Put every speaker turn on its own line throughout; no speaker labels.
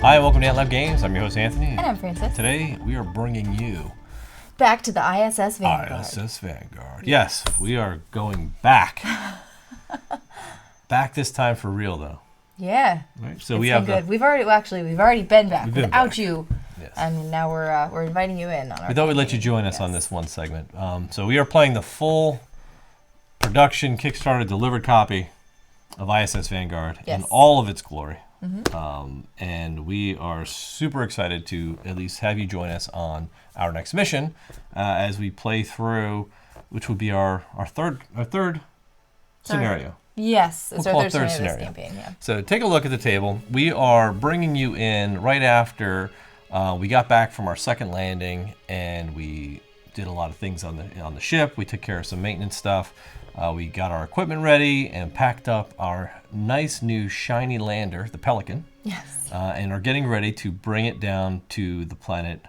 Hi, welcome to AntLab Games. I'm your host, Anthony.
And I'm Francis.
Today, we are bringing you
back to the ISS Vanguard.
ISS Vanguard. Yes, we are going back. Back this time for real, though.
Yeah.
Right? So
it's
we
been
have
good. We've already been back without
back.
you.
Yes.
And now we're inviting you in on our
We thought we'd let you join us on this one segment. So we are playing the full production Kickstarter delivered copy of ISS Vanguard in all of its glory. Mm-hmm. And we are super excited to at least have you join us on our next mission as we play through, which would be our third scenario.
Yes, it's
we'll
our third
scenario.
Of this campaign, yeah.
So take a look at the table. We are bringing you in right after we got back from our second landing, and we did a lot of things on the ship. We took care of some maintenance stuff. We got our equipment ready and packed up our nice new shiny lander, the Pelican.
Yes.
And are getting ready to bring it down to the planet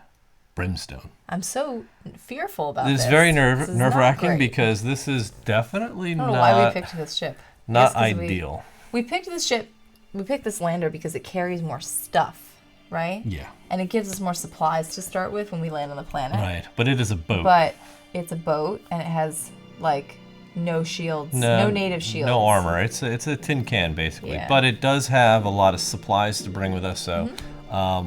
Brimstone.
I'm so fearful about this.
It's very nerve-wracking because this is definitely
not... I don't know why we picked this ship.
Not ideal.
We picked this ship, we picked this lander because it carries more stuff, right?
Yeah.
And it gives us more supplies to start with when we land on the planet.
Right, but it is a boat.
But it's a boat, and it has, like... no shields, no native shields.
No armor. It's a tin can basically,
yeah.
But it does have a lot of supplies to bring with us. So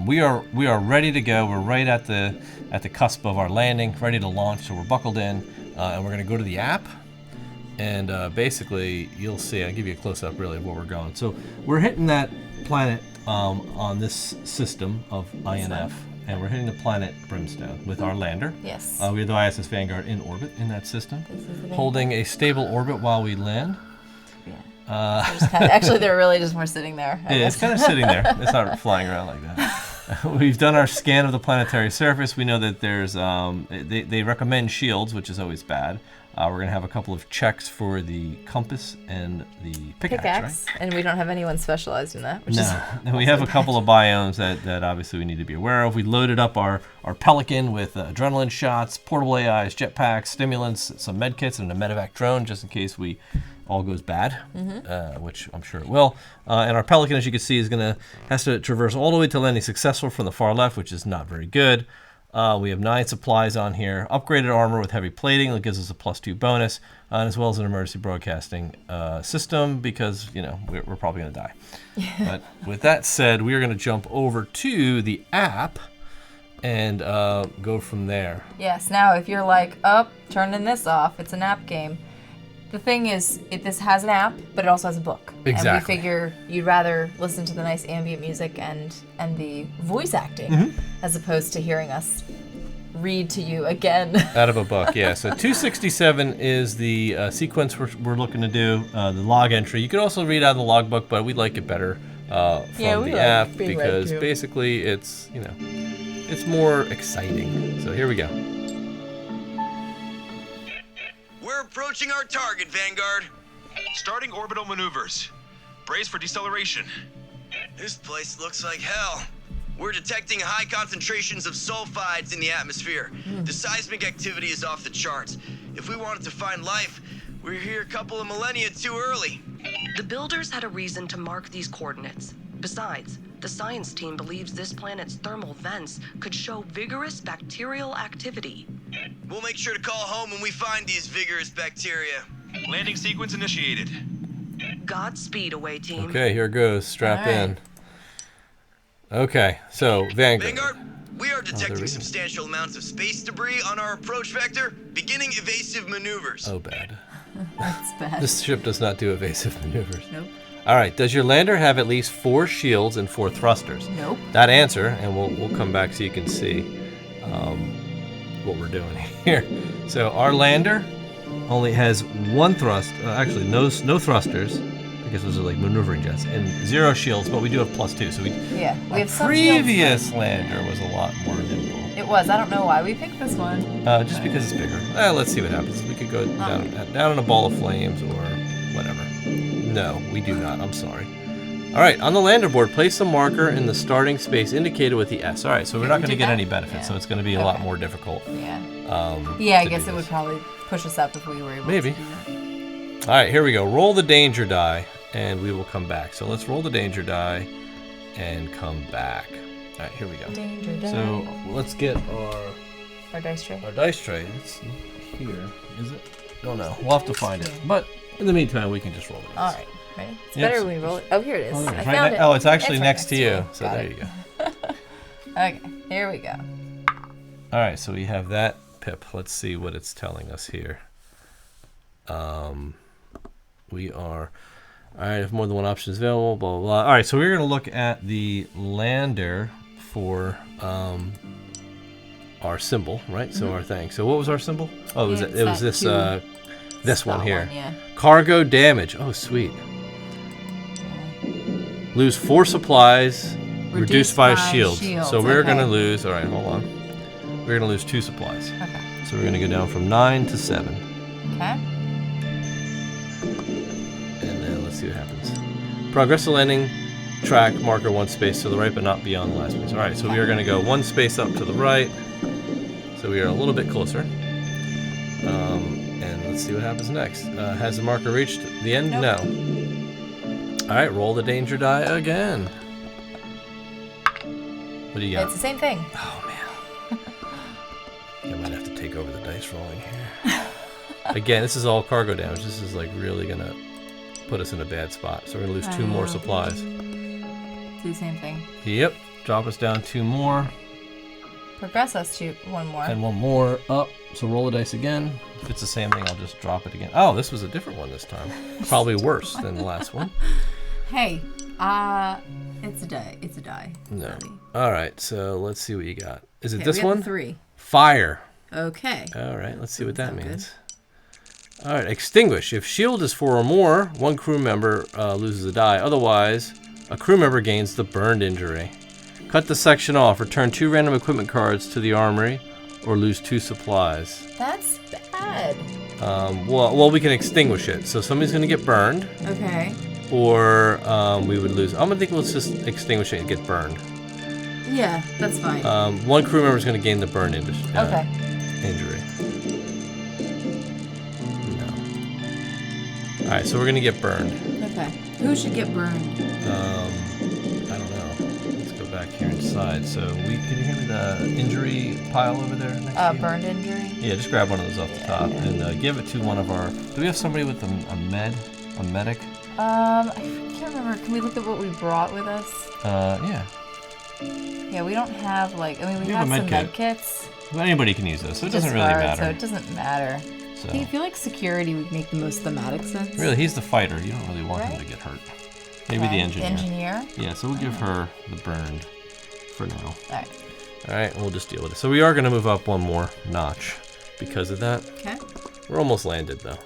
we are ready to go. We're right at the cusp of our landing, ready to launch. So we're buckled in, and we're gonna go to the app, and basically you'll see. I'll give you a close up really of where we're going. So we're hitting that planet on this system of INF. And we're hitting the planet Brimstone with our lander.
Yes.
We have the ISS Vanguard in orbit in that system, holding a stable orbit while we land.
Yeah. Actually, they're really just more sitting there.
Yeah, it's kind of sitting there. It's not flying around like that. We've done our scan of the planetary surface. We know that there's they recommend shields, which is always bad. We're going to have a couple of checks for the compass and the pickaxe, right?
And we don't have anyone specialized in that. Which
and we have a couple of biomes that obviously we need to be aware of. We loaded up our Pelican with adrenaline shots, portable AIs, jetpacks, stimulants, some med kits, and a medevac drone just in case all goes bad, which I'm sure it will. And our Pelican, as you can see, has to traverse all the way to landing successful from the far left, which is not very good. We have 9 supplies on here, upgraded armor with heavy plating that gives us a +2 bonus, as well as an emergency broadcasting system because, we're probably going to die. But with that said, we are going to jump over to the app and go from there.
Yes, now if you're like, turning this off, it's an app game. The thing is, this has an app, but it also has a book.
Exactly.
And we figure you'd rather listen to the nice ambient music and the voice acting as opposed to hearing us read to you again.
Out of a book, yeah. So 267 is the sequence we're looking to do, the log entry. You could also read out of the logbook, but we like it better from the app because basically it's more exciting. So here we go.
We're approaching our target, Vanguard.
Starting orbital maneuvers. Brace for deceleration.
This place looks like hell. We're detecting high concentrations of sulfides in the atmosphere. The seismic activity is off the charts. If we wanted to find life, we're here a couple of millennia too early.
The builders had a reason to mark these coordinates. Besides, the science team believes this planet's thermal vents could show vigorous bacterial activity.
We'll make sure to call home when we find these vigorous bacteria.
Landing sequence initiated.
Godspeed, away team.
Okay, here it goes. Strap in. Okay, so
Vanguard, we are detecting substantial amounts of space debris on our approach vector. Beginning evasive maneuvers.
Oh, bad.
That's bad.
This ship does not do evasive maneuvers.
Nope.
All right, does your lander have at least 4 shields and 4 thrusters?
Nope.
That answer, and we'll come back so you can see what we're doing here. So our lander only has 1 thrust, actually no thrusters, because those are like maneuvering jets, and 0 shields, but we do have +2. So we
have some
previous
shields.
Lander was a lot more nimble.
It was. I don't know why we picked this one.
Just because it's bigger. Let's see what happens. We could go down in a ball of flames or whatever. No, we do not. I'm sorry. All right, on the lander board, place a marker in the starting space indicated with the S. All right, so we're not going to get any benefits, so it's going to be a lot more difficult.
Yeah. I guess it would probably push us up if we were able to do that.
All right, here we go. Roll the danger die, and we will come back. So let's roll the danger die, and come back. All right, here we go.
Danger die.
So let's get
Our dice tray.
our dice tray. It's here, is it? Don't know. We'll have to find it. But in the meantime, we can just roll it.
All right. Ready? It's
Yep.
better when we roll it. Oh, here it is.
Oh, there it
I
is.
found it.
Oh, it's actually
right
next to you. So
Got
there
it.
you go.
Okay, here we go.
All right, so we have that pip. Let's see what it's telling us here. We are, all right, if more than one option is available, blah, blah, blah. All right, so we're going to look at the lander for our symbol, right? So our thing. So what was our symbol? Oh,
Yeah,
it was
it's
this
that
this one
That
here.
yeah.
Cargo damage. Oh, sweet. Lose 4 supplies, reduced by shields. So we're going to
okay.
lose, all right, hold on. We're going to lose 2 supplies.
Okay.
So we're going to go down from 9 to 7.
Okay.
And then let's see what happens. Progress the landing track marker 1 space to the right, but not beyond the last space. All right, so we are going to go 1 space up to the right. So we are a little bit closer. And let's see what happens next. Has the marker reached the end?
Nope.
No. All right, roll the danger die again. What do you got?
It's the same thing.
Oh, man. I might have to take over the dice rolling here. Again, this is all cargo damage. This is like really going to put us in a bad spot. So we're going to lose 2 more supplies.
Do the same thing.
Yep. Drop us down 2 more.
Progress us to 1 more.
And 1 more up. So roll the dice again. If it's the same thing, I'll just drop it again. Oh, this was a different one this time. Probably worse than the last one.
Hey, it's a die. It's a die.
No.
Buddy.
All right. So let's see what you got. Is it
Okay,
this
we got
one?
the 3.
Fire.
Okay.
All right. Let's see what that
Sound good.
means. All right. Extinguish. If shield is 4 or more, 1 crew member loses a die. Otherwise, a crew member gains the burned injury. Cut the section off. Return 2 random equipment cards to the armory, or lose 2 supplies.
That's bad.
Well, we can extinguish it. So somebody's going to get burned,
Okay.
or we would lose. I'm going to think let's just extinguish it and get burned.
Yeah, that's fine.
1 crew member is going to gain the burn injury.
Okay.
No. All right, so we're going to get burned.
Okay. Who should get burned?
I don't know. Let's go back here inside. So can you hand me the injury pile over there next to you?
Burned injury?
Yeah, just grab one of those off the top and give it to one of our. Do we have somebody with a medic?
I can't remember. Can we look at what we brought with us?
Yeah.
Yeah, we don't have we
We
have
have a
some
med
med
kit.
kits.
Well, anybody can use this, so it doesn't really
Discard,
matter.
So it doesn't matter.
So,
I feel like security would make the most thematic sense.
really, he's the fighter. You don't really want him
Right.
to get hurt. Maybe
Okay,
the engineer.
Engineer?
Yeah, so we'll give her the burned for now.
Alright.
All right, we'll just deal with it. So we are going to move up 1 more notch because of that.
Okay.
We're almost landed, though.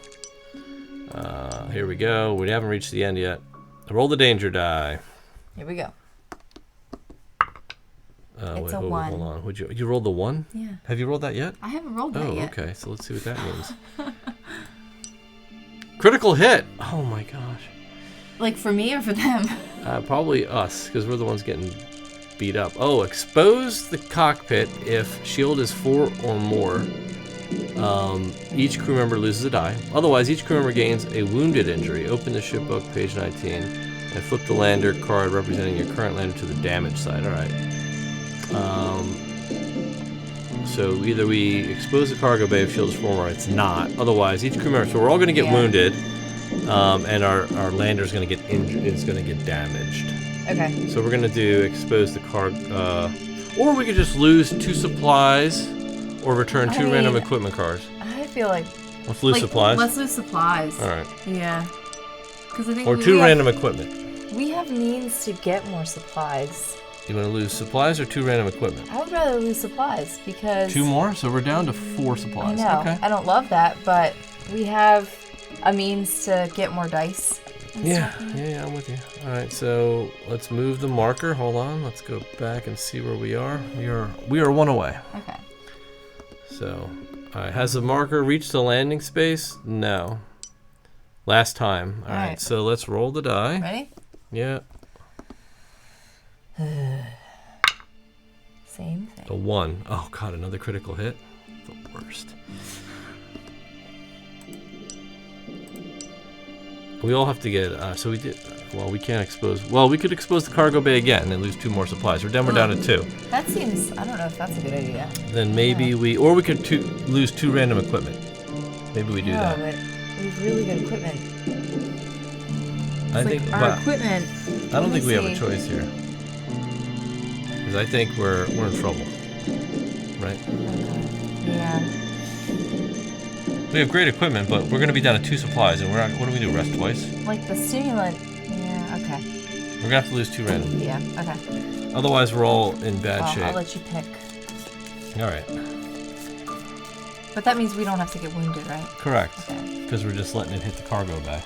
Here we go. We haven't reached the end yet. Roll the danger die.
Here we go.
Wait,
a 1.
Hold on. Would you rolled the 1?
Yeah.
Have you rolled that yet?
I haven't rolled that
Oh,
yet.
okay. So let's see what that means. Critical hit. Oh my gosh.
Like for me or for them?
Probably us, because we're the ones getting beat up. Oh, expose the cockpit if shield is 4 or more. Each crew member loses a die. Otherwise, each crew member gains a wounded injury. Open the ship book, page 19, and flip the lander card representing your current lander to the damage side. All right. So either we expose the cargo bay if shield is 4 or more. It's not. Otherwise, each crew member. So we're all going to get wounded, and our lander is going to get injured. It's going to get damaged.
Okay.
So we're going to do expose the cargo, or we could just lose 2 supplies, or return 2 random equipment cards.
I feel like
Let's lose supplies.
Let's lose supplies.
All right.
Yeah. Because I think
Or 2 random equipment.
We have means to get more supplies.
You want to lose supplies or 2 random equipment?
I would rather lose supplies because
2 more? So we're down to 4
I
supplies.
know.
Okay.
I don't love that, but we have a means to get more dice. and
Yeah,
stuff.
I'm with you. All right, so let's move the marker. Hold on. Let's go back and see where we are. We are 1 away.
Okay.
So, all right, has the marker reached the landing space? No. Last time. All right, so let's roll the die.
Ready?
Yeah.
Same thing.
A 1. Oh god, another critical hit. The worst. We all have to get. So we did. Well, we can't expose. Well, we could expose the cargo bay again and lose 2 more supplies. We're down to 2.
That seems. I don't know if that's a good idea.
Then maybe we could lose 2 random equipment. Maybe we do
No,
that.
but we have really good equipment.
I
It's
think.
like our
But
equipment.
I don't think we have a
see.
choice here. Because I think we're in trouble. Right?
Yeah.
We have great equipment, but we're going to be down to 2 supplies, and we're not. What do we do? Rest twice?
Like the stimulant. Yeah. Okay.
We're gonna have to lose 2 random.
Yeah. Okay.
Otherwise, we're all in bad shape.
I'll let you pick.
All right.
But that means we don't have to get wounded, right?
Correct.
Okay.
Because we're just letting it hit the cargo bay.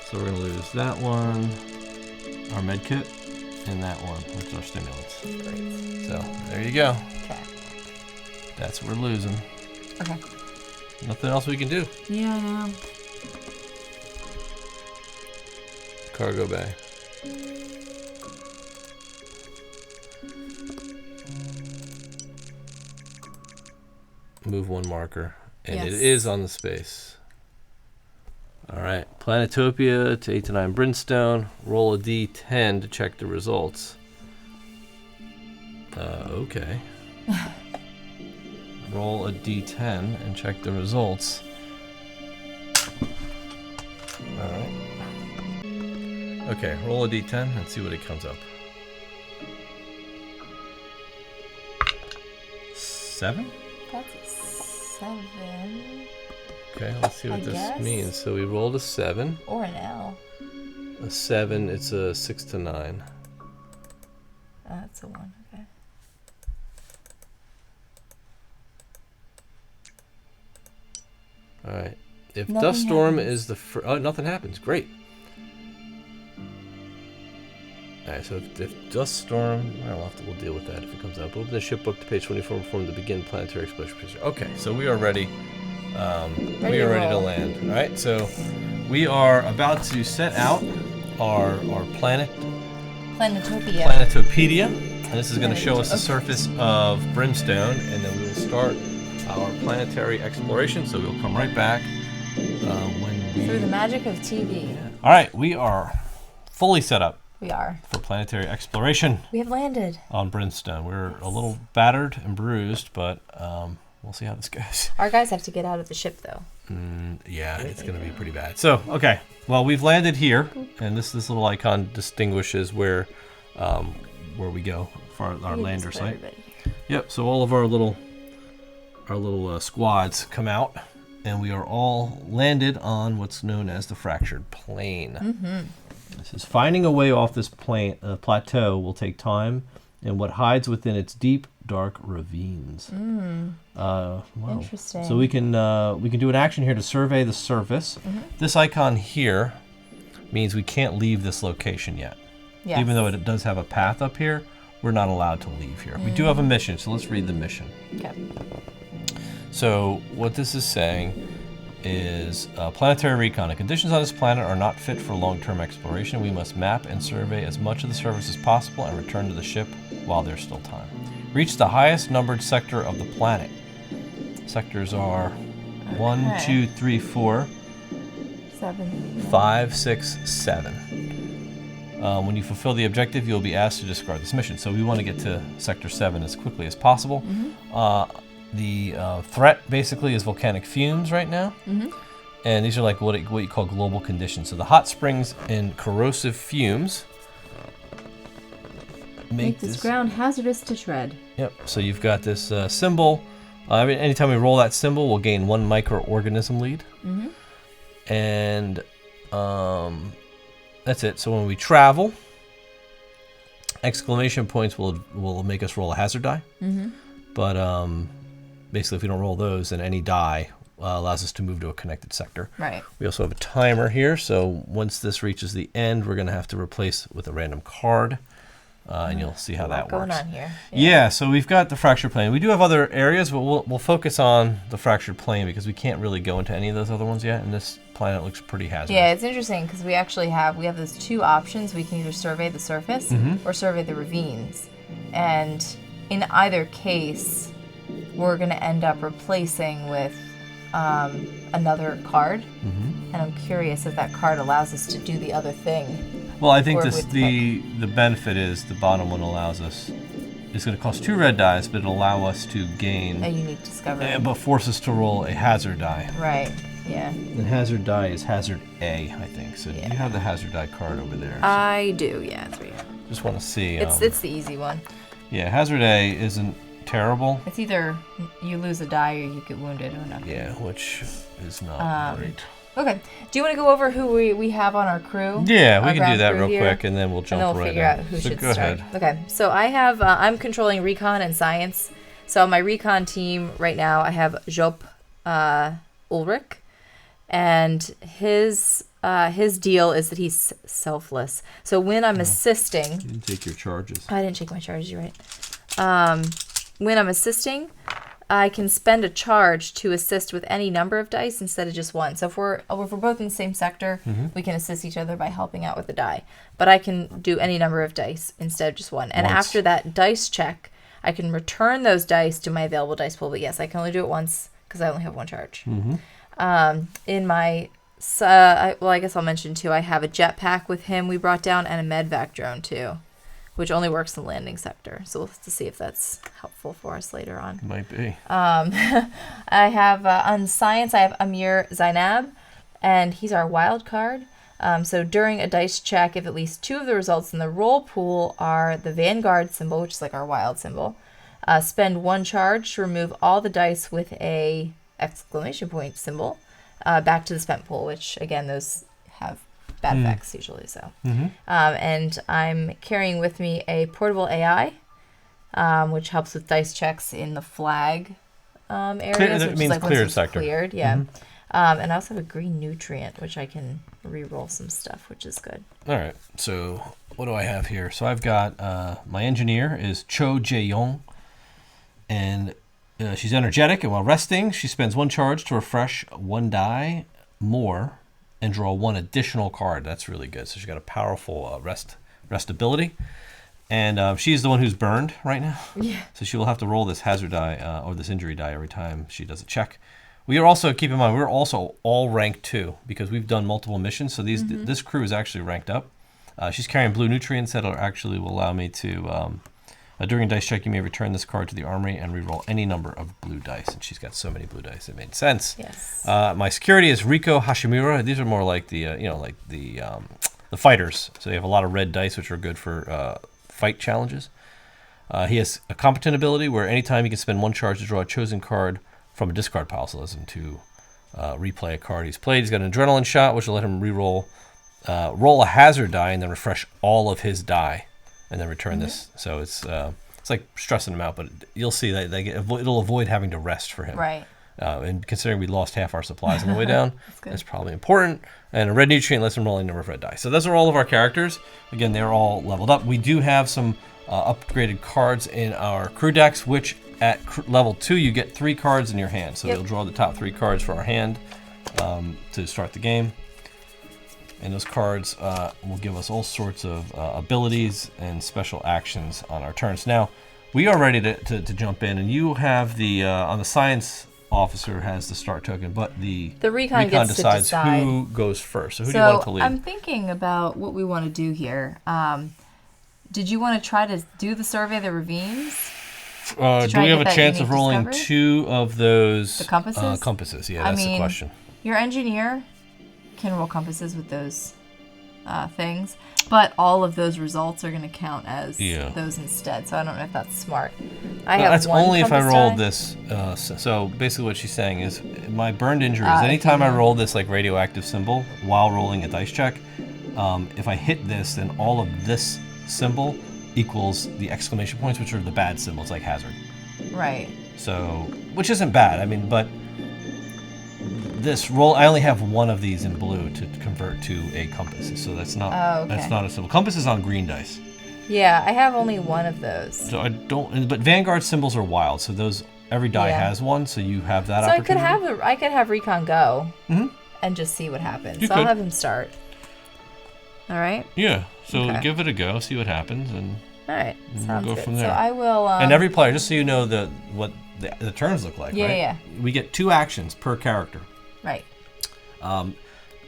So we're gonna lose that one, our med kit, and that one, which is our stimulants.
Great.
So there you go.
Okay.
That's what we're losing.
Okay.
Nothing else we can do.
Yeah, I know.
Cargo bay. Move 1 marker. And it
Yes.
is on the space. Alright. Planetopia to 8 to 9 Brimstone. Roll a d10 to check the results. Okay. Roll a d10 and check the results. Alright. Okay, roll a d10 and see what it comes up. 7?
That's a 7
Okay, let's see what
I
this
guess.
means. So we rolled a 7.
or an L.
A 7, it's a 6 to 9.
That's a 1. Okay.
Alright. If
Nothing
Dust Storm
happens.
is the first... Oh, nothing happens. Great. Alright, so if Dust Storm... We'll deal with that if it comes up. Open the ship book to page 24 and form to begin planetary exploration procedure. Okay, so we are ready. We are ready to
roll.
land. Alright, so we are about to set out our planet,
Planetopia.
Planetopedia. And this is going to show us the surface of Brimstone, and then we will start our planetary exploration. So we'll come right back when we...
Through the magic of TV.
All right, we are fully set up
We are.
for planetary exploration
We have landed.
on Brimstone. We're a little battered and bruised, but we'll see how this goes.
Our guys have to get out of the ship, though.
Yeah, it's going to be pretty bad. So, okay, well, we've landed here, and this little icon distinguishes where we go for our lander site. Yep. So all of our little squads come out, and we are all landed on what's known as the fractured plane. This is finding a way off this plateau will take time, and what hides within its deep, dark ravines. Wow.
Interesting.
So we can do an action here to survey the surface. This icon here means we can't leave this location yet.
Yes.
Even though it does have a path up here, we're not allowed to leave here. We do have a mission, so let's read the mission.
Okay.
So what this is saying is planetary recon. The conditions on this planet are not fit for long-term exploration. We must map and survey as much of the surface as possible and return to the ship while there's still time. Reach the highest numbered sector of the planet. Sectors are 1,
Okay.
2, 3, 4,
7.
5, 6, 7. When you fulfill the objective, you'll be asked to discard this mission. So we want to get to Sector 7 as quickly as possible. The threat basically is volcanic fumes right now. And these are like what you call global conditions. So the hot springs and corrosive fumes make this
ground hazardous to tread.
Yep. So you've got this symbol. Anytime we roll that symbol, we'll gain 1 microorganism lead. And that's it. So when we travel, exclamation points will make us roll a hazard die. But basically, if we don't roll those, then any die allows us to move to a connected sector.
Right.
We also have a timer here. So once this reaches the end, we're going to have to replace with a random card. And you'll see how that
Going
works.
on here.
Yeah, so we've got the fractured plane. We do have other areas, but we'll focus on the fractured plane because we can't really go into any of those other ones yet, and this planet looks pretty hazardous.
Yeah, it's interesting because we actually have those 2 options. We can either survey the surface or survey the ravines, and in either case, we're going to end up replacing with another card,
Mm-hmm.
and I'm curious if that card allows us to do the other thing.
Well, I think
Or
this
with
the benefit is the bottom one allows us. It's going to cost 2 red dice, but it'll allow us to gain,
A unique discovery.
but force us to roll a hazard die.
Right. Yeah.
And hazard die is hazard A, I think. So
Yeah.
you have the hazard die card over there.
I do. Yeah. 3.
Just want to see.
It's the easy one.
Yeah, hazard A isn't terrible.
It's either you lose a die or you get wounded or nothing.
Yeah, which is not great.
Okay. Do you want to go over who we have on our crew?
Yeah,
Our
we can do
ground
that
crew
real
here?
quick, and then we'll
And
jump
then we'll
right
figure
in.
out who
So
should
go
start.
ahead.
Okay. So I have I'm controlling recon and science. So on my recon team right now I have Job Ulrich, and his deal is that he's selfless. So when I'm assisting,
You can take your charges.
I didn't check my charges. You're right. When I'm assisting, I can spend a charge to assist with any number of dice instead of just one. So if we're both in the same sector, we can assist each other by helping out with the die. But I can do any number of dice instead of just one. And
Once.
after that dice check, I can return those dice to my available dice pool. But yes, I can only do it once because I only have one charge. In my, I guess I'll mention too, I have a jetpack with him we brought down and a medvac drone too, which only works in the landing sector. So we'll have to see if that's helpful for us later on.
Might be.
I have, on science, I have Amir Zainab, and he's our wild card. So during a dice check, if at least 2 of the results in the roll pool are the Vanguard symbol, which is like our wild symbol, spend 1 charge to remove all the dice with a exclamation point symbol back to the spent pool, which, again, those have bad effects usually. So, and I'm carrying with me a portable AI, which helps with dice checks in the flag areas,
that
which
means
is like once
cleared
it's
sector.
cleared, yeah. And I also have a green nutrient, which I can re-roll some stuff, which is good.
All right. So what do I have here? So I've got my engineer is Cho Jae-yong, and she's energetic, and while resting, she spends 1 charge to refresh 1 die more and draw 1 additional card. That's really good. So she's got a powerful rest ability. And she's the one who's burned right now.
Yeah.
So she will have to roll this hazard die or this injury die every time she does a check. We are also, keep in mind, we're also all rank 2 because we've done multiple missions. So this crew is actually ranked up. She's carrying blue nutrients that actually will allow me to, during a dice check, you may return this card to the armory and reroll any number of blue dice. And she's got so many blue dice, it made sense.
Yes.
My security is Riko Hashimura. These are more like the, the fighters. So they have a lot of red dice, which are good for fight challenges. He has a competent ability where anytime he can spend 1 charge to draw a chosen card from a discard pile, so allows him to replay a card he's played. He's got an adrenaline shot, which will let him roll a hazard die and then refresh all of his die, and then return this. So it's like stressing him out, but you'll see that it'll avoid having to rest for him.
Right.
And considering we lost half our supplies on the way down, that's probably important. And a red nutrient lets him roll a number of red die. So those are all of our characters. Again, they're all leveled up. We do have some upgraded cards in our crew decks, which at level 2 you get 3 cards in your hand. So you'll draw the top 3 cards for our hand to start the game. And those cards will give us all sorts of abilities and special actions on our turns. Now, we are ready to jump in, and you have the on the science officer has the start token, but the
recon gets to
decides
decide.
who goes first. So who do you want to lead?
I'm thinking about what we want to do here. Did you want to try to do the survey of the ravines?
Do
try
we
to
have
get
a
that
chance of
unique
rolling
discovery?
2 of those
The compasses?
compasses? Yeah,
I
that's the
mean,
question.
Your engineer can roll compasses with those things, but all of those results are going to count as those instead. So I don't know if that's smart.
That's
one
only if I
compass
roll
die.
this. So basically, what she's saying is, my burned injuries.
okay,
Anytime I
yeah.
roll this like radioactive symbol while rolling a dice check, if I hit this, then all of this symbol equals the exclamation points, which are the bad symbols, like hazard.
Right.
So, which isn't bad. I mean, but this roll, I only have 1 of these in blue to convert to a compass. So that's not that's not a symbol. Compass is on green dice.
Yeah, I have only 1 of those.
So I don't. But Vanguard symbols are wild. So those every die
Yeah.
has 1. So you have that
So I
opportunity.
could have Recon go and just see what happens.
You
So I'll
could.
have him start. All right.
Yeah. So
Okay.
give it a go. See what happens, and
All right.
we'll
Sounds
go
good.
from
So
there.
I will.
and every player, just so you know what the turns look like,
Yeah,
right?
yeah.
We get 2 actions per character.
Right.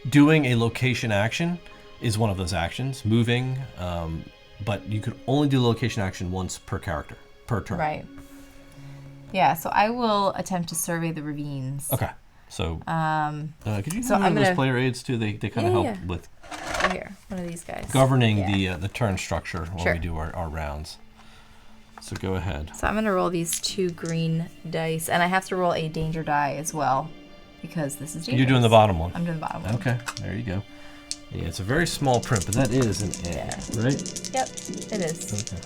Doing a location action is one of those actions, moving, but you could only do the location action once per character, per turn.
Right. Yeah, so I will attempt to survey the ravines.
Okay. So, could you
so
move
I'm
those
gonna-
player aids too? They kind of
Yeah,
help
yeah.
with
Right here, one of these guys.
governing
Yeah.
the turn structure when
Sure.
we do our rounds. So go ahead.
So I'm going to roll these 2 green dice, and I have to roll a danger die as well, because this is dangerous.
You're doing the bottom one.
I'm doing the bottom one.
Okay, there you go. Yeah, it's a very small print, but that is an A,
Yeah.
right?
Yep, it is.
Okay.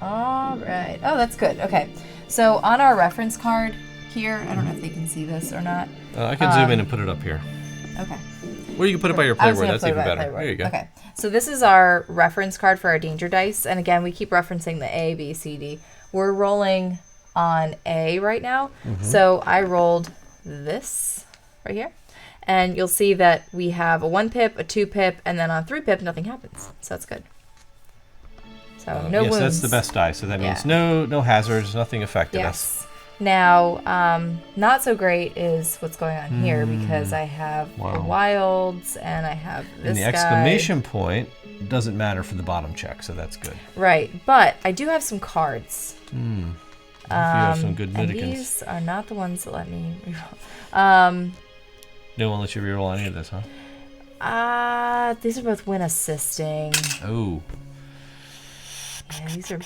All right. Oh, that's good. Okay. So on our reference card here, I don't know if they can see this or not.
I can zoom in and put it up here.
Okay.
Or you can put it by your
I was
playboard.
gonna
That's
play
even
by
better.
playboard.
There you go.
Okay. So this is our reference card for our danger dice. And again, we keep referencing the A, B, C, D. We're rolling on A right now.
Mm-hmm.
So I rolled this right here. And you'll see that we have a 1 pip, a 2 pip, and then on 3 pip, nothing happens. So that's good. So no
yes,
wounds.
that's the best die. So that means
Yeah.
no hazards, nothing affected us.
Yes. Now, not so great is what's going on here because I have the
Wow.
wilds and I have this
And the
guy.
exclamation point doesn't matter for the bottom check, so that's good.
Right, but I do have some cards.
If you have some good
And
mitigants.
these are not the ones that let me reroll.
No one lets you reroll any of this, huh?
These are both win assisting.
Oh.
Yeah, these are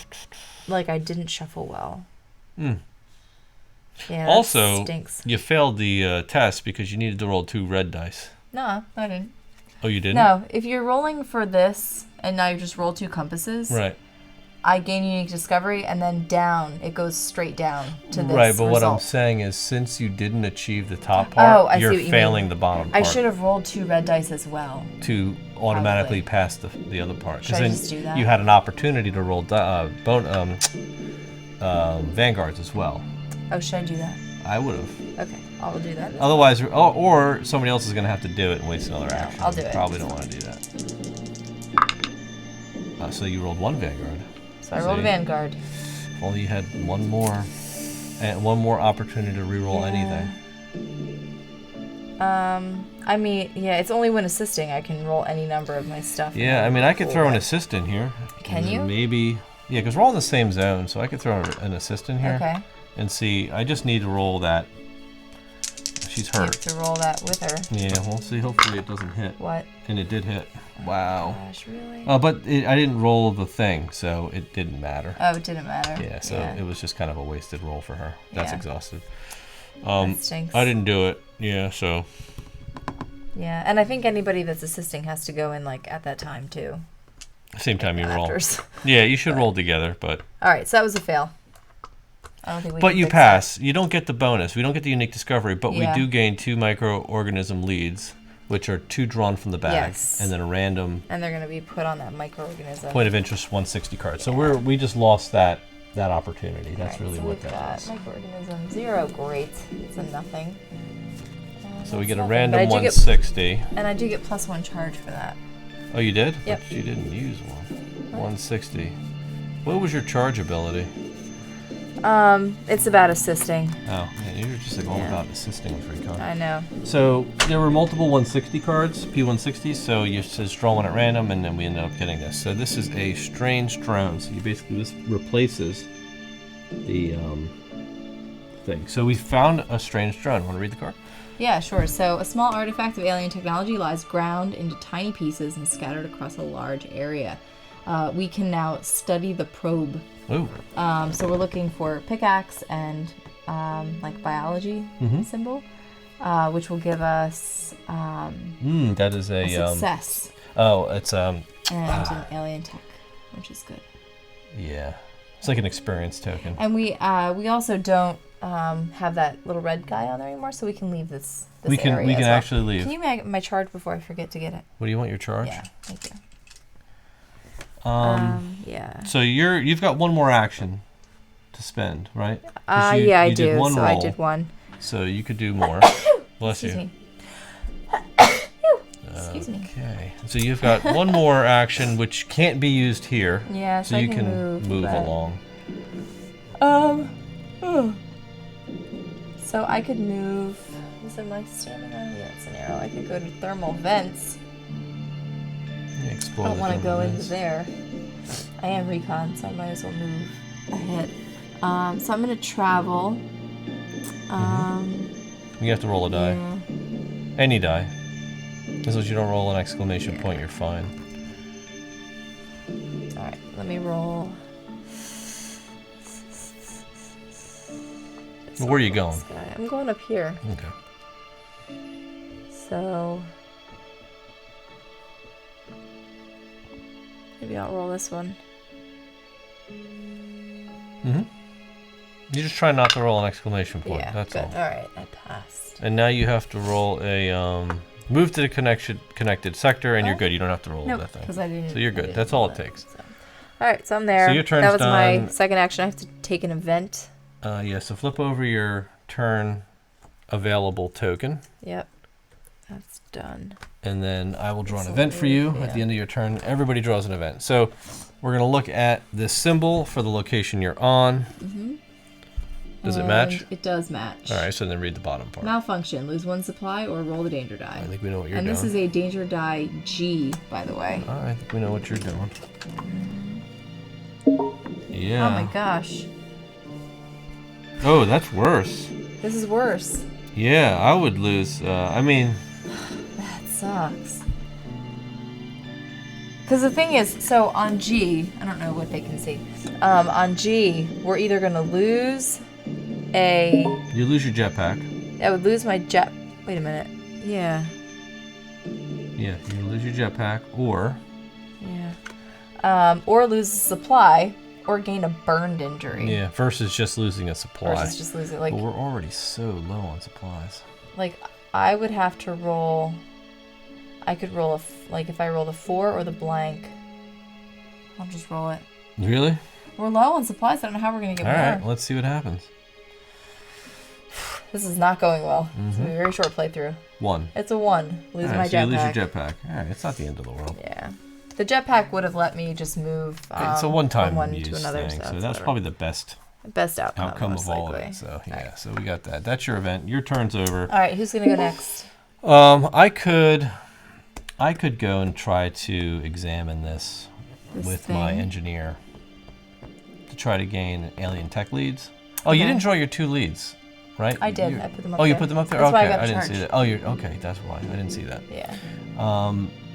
like I didn't shuffle well.
Hmm.
Yeah, that
Also,
stinks.
you failed the test because you needed to roll 2 red dice.
No, I didn't.
Oh, you didn't?
No, if you're rolling for this and now you just roll 2 compasses,
Right.
I gain unique discovery and then down. It goes straight down to this
Right, but what I'm
result.
saying is since you didn't achieve the top part,
Oh, I see
you're
what you
failing
mean.
the bottom
I
part
should have rolled 2 red dice as well.
to automatically pass the other part.
Should I
then
just do that?
you had an opportunity to roll vanguards as well.
Oh, should I do that?
I would have.
Okay, I'll do that.
Otherwise, or somebody else is going to have to do it and waste another action.
I'll do
You
it.
Probably don't want to do that. So you rolled 1 vanguard.
So I rolled a
See?
Vanguard.
If only you had one more opportunity to reroll anything.
I mean, yeah, it's only when assisting I can roll any number of my stuff. and
Yeah, I
then
mean, I could
roll
throw an
it.
assist in here.
Can
And then
you?
Maybe. Yeah, because we're all in the same zone, so I could throw an assist in here.
Okay.
And see, I just need to roll that. She's
You have
hurt.
to roll that with her.
Yeah, we'll see. Hopefully it doesn't hit.
What?
And it did hit. Wow.
Gosh, really?
But I didn't roll the thing, so it didn't matter.
Oh, it didn't matter.
Yeah, so it was just kind of a wasted roll for her. That's
Yeah.
exhausted.
That stinks.
I didn't do it. Yeah, so.
Yeah, and I think anybody that's assisting has to go in like at that time too.
Same time you roll.
Afters.
Yeah, you should roll together, but.
All right, so that was a fail. I don't think we
But
can
you
fix
pass. You don't get the bonus. We don't get the unique discovery, but
Yeah.
we do gain 2 microorganism leads, which are 2 drawn from the bag,
Yes.
and then a random
that. And they're going to be put on that microorganism.
point of interest 160 card. So we just lost that opportunity. That's
Alright,
really
so
what
we've
that
got
was.
Microorganism 0, great. It's a nothing.
So we
That's
get a
nothing,
random
but I do get-
160.
And I do get +1 charge for that.
Oh, you did?
Yep.
But you didn't use one. 160. What was your charge ability?
It's about assisting.
Oh, man, you were just like all
Yeah.
about assisting with free card.
I know.
So there were multiple 160 cards, P160s, so you just draw one at random, and then we ended up getting this. So this is a strange drone. So you basically, this replaces the thing. So we found a strange drone. Want to read the card?
Yeah, sure. So a small artifact of alien technology lies ground into tiny pieces and scattered across a large area. We can now study the probe.
Ooh.
So we're looking for pickaxe and like biology symbol, which will give us
That is
a
a
success
it's
and an alien tech, which is good.
yeah. It's like an experience token.
And we also don't have that little red guy on there anymore, so we can leave this
We can
area as well.
actually leave.
Can you make my charge before I forget to get it?
What do you want your charge?
Yeah, thank you. Yeah.
So you've got one more action to spend, right? 'Cause
Yeah, I
you did
do.
one
So I
roll,
did one.
So you could do more. Bless
Excuse
you.
me. Excuse me.
Okay. So you've got one more action which can't be used here.
Yeah,
So
I
you
can
can move
but-
along.
So I could move. Is it my stamina? Yeah, it's an arrow. I could go to thermal vents.
Yeah,
I
explore
don't
the
want to go
thermal
into
vents.
there. I am recon, so I might as well move ahead. So I'm gonna travel.
You have to roll a die.
Yeah.
Any die. As long as you don't roll an exclamation point, you're fine.
All right, let me roll.
Where are you going?
This guy. I'm going up here.
Okay.
So maybe I'll roll this one.
You just try not to roll an exclamation point.
Yeah,
That's
good.
all.
All right, I passed.
And now you have to roll a move to the connected sector, and you're
Oh.
good. You don't have to roll
Nope,
that thing.
because I didn't.
So you're
I
good.
didn't
That's
roll
all it
that,
takes.
so. All right, so I'm there.
So your turn's
that was my
done.
second action. I have to take an event.
Yeah. So flip over your turn available token,
Yep, that's done.
and then I will draw an
This
event
will
for
be-
you
yeah.
at the end of your turn. Everybody draws an event. So we're gonna look at this symbol for the location you're on. Does it match?
It does match.
All right. So then read the bottom part.
Malfunction. Lose one supply or roll the danger die.
I think we know what you're
And
doing.
this is a danger die G, by the way.
I think we know what you're doing. Yeah.
Oh my gosh,
Oh, that's worse.
this is worse.
Yeah, I would lose. I mean,
That sucks. Because the thing is, so on G, I don't know what they can see. On G, we're either gonna lose
you lose your jetpack.
I would lose my jet. Wait a minute. Yeah.
Yeah, you lose your jetpack, or
Yeah. Or lose a supply, or gain a burned injury.
yeah, versus just losing a supply.
Versus just lose it. Like,
But we're already so low on supplies.
I would have to roll. I could roll if I roll the 4 or the blank. I'll just roll it.
Really?
We're low on supplies. I don't know how we're gonna get
All
more.
right, let's see what happens.
This is not going well. It's gonna be a very short playthrough.
1.
It's a 1. Lose
All right,
my
so you lose
jetpack.
your jetpack. All right, it's not the end of the world.
Yeah. The jetpack would have let me just move
It's a one-time
from one
use
to another.
thing, so
it's
that's
whatever.
probably the best
best outcome
of all of
likely.
it. So yeah, so we got that. That's your event. Your turn's over.
All right, who's gonna go next?
I could go and try to examine this
This
with my
thing?
engineer to try to gain alien tech leads. Oh, you
Okay.
didn't draw your 2 leads, right?
I did. I put them up
Oh, you
there.
put them up there.
That's why I
Okay,
got
didn't see
charged.
that. Oh, you're okay. That's why I didn't see that.
Yeah.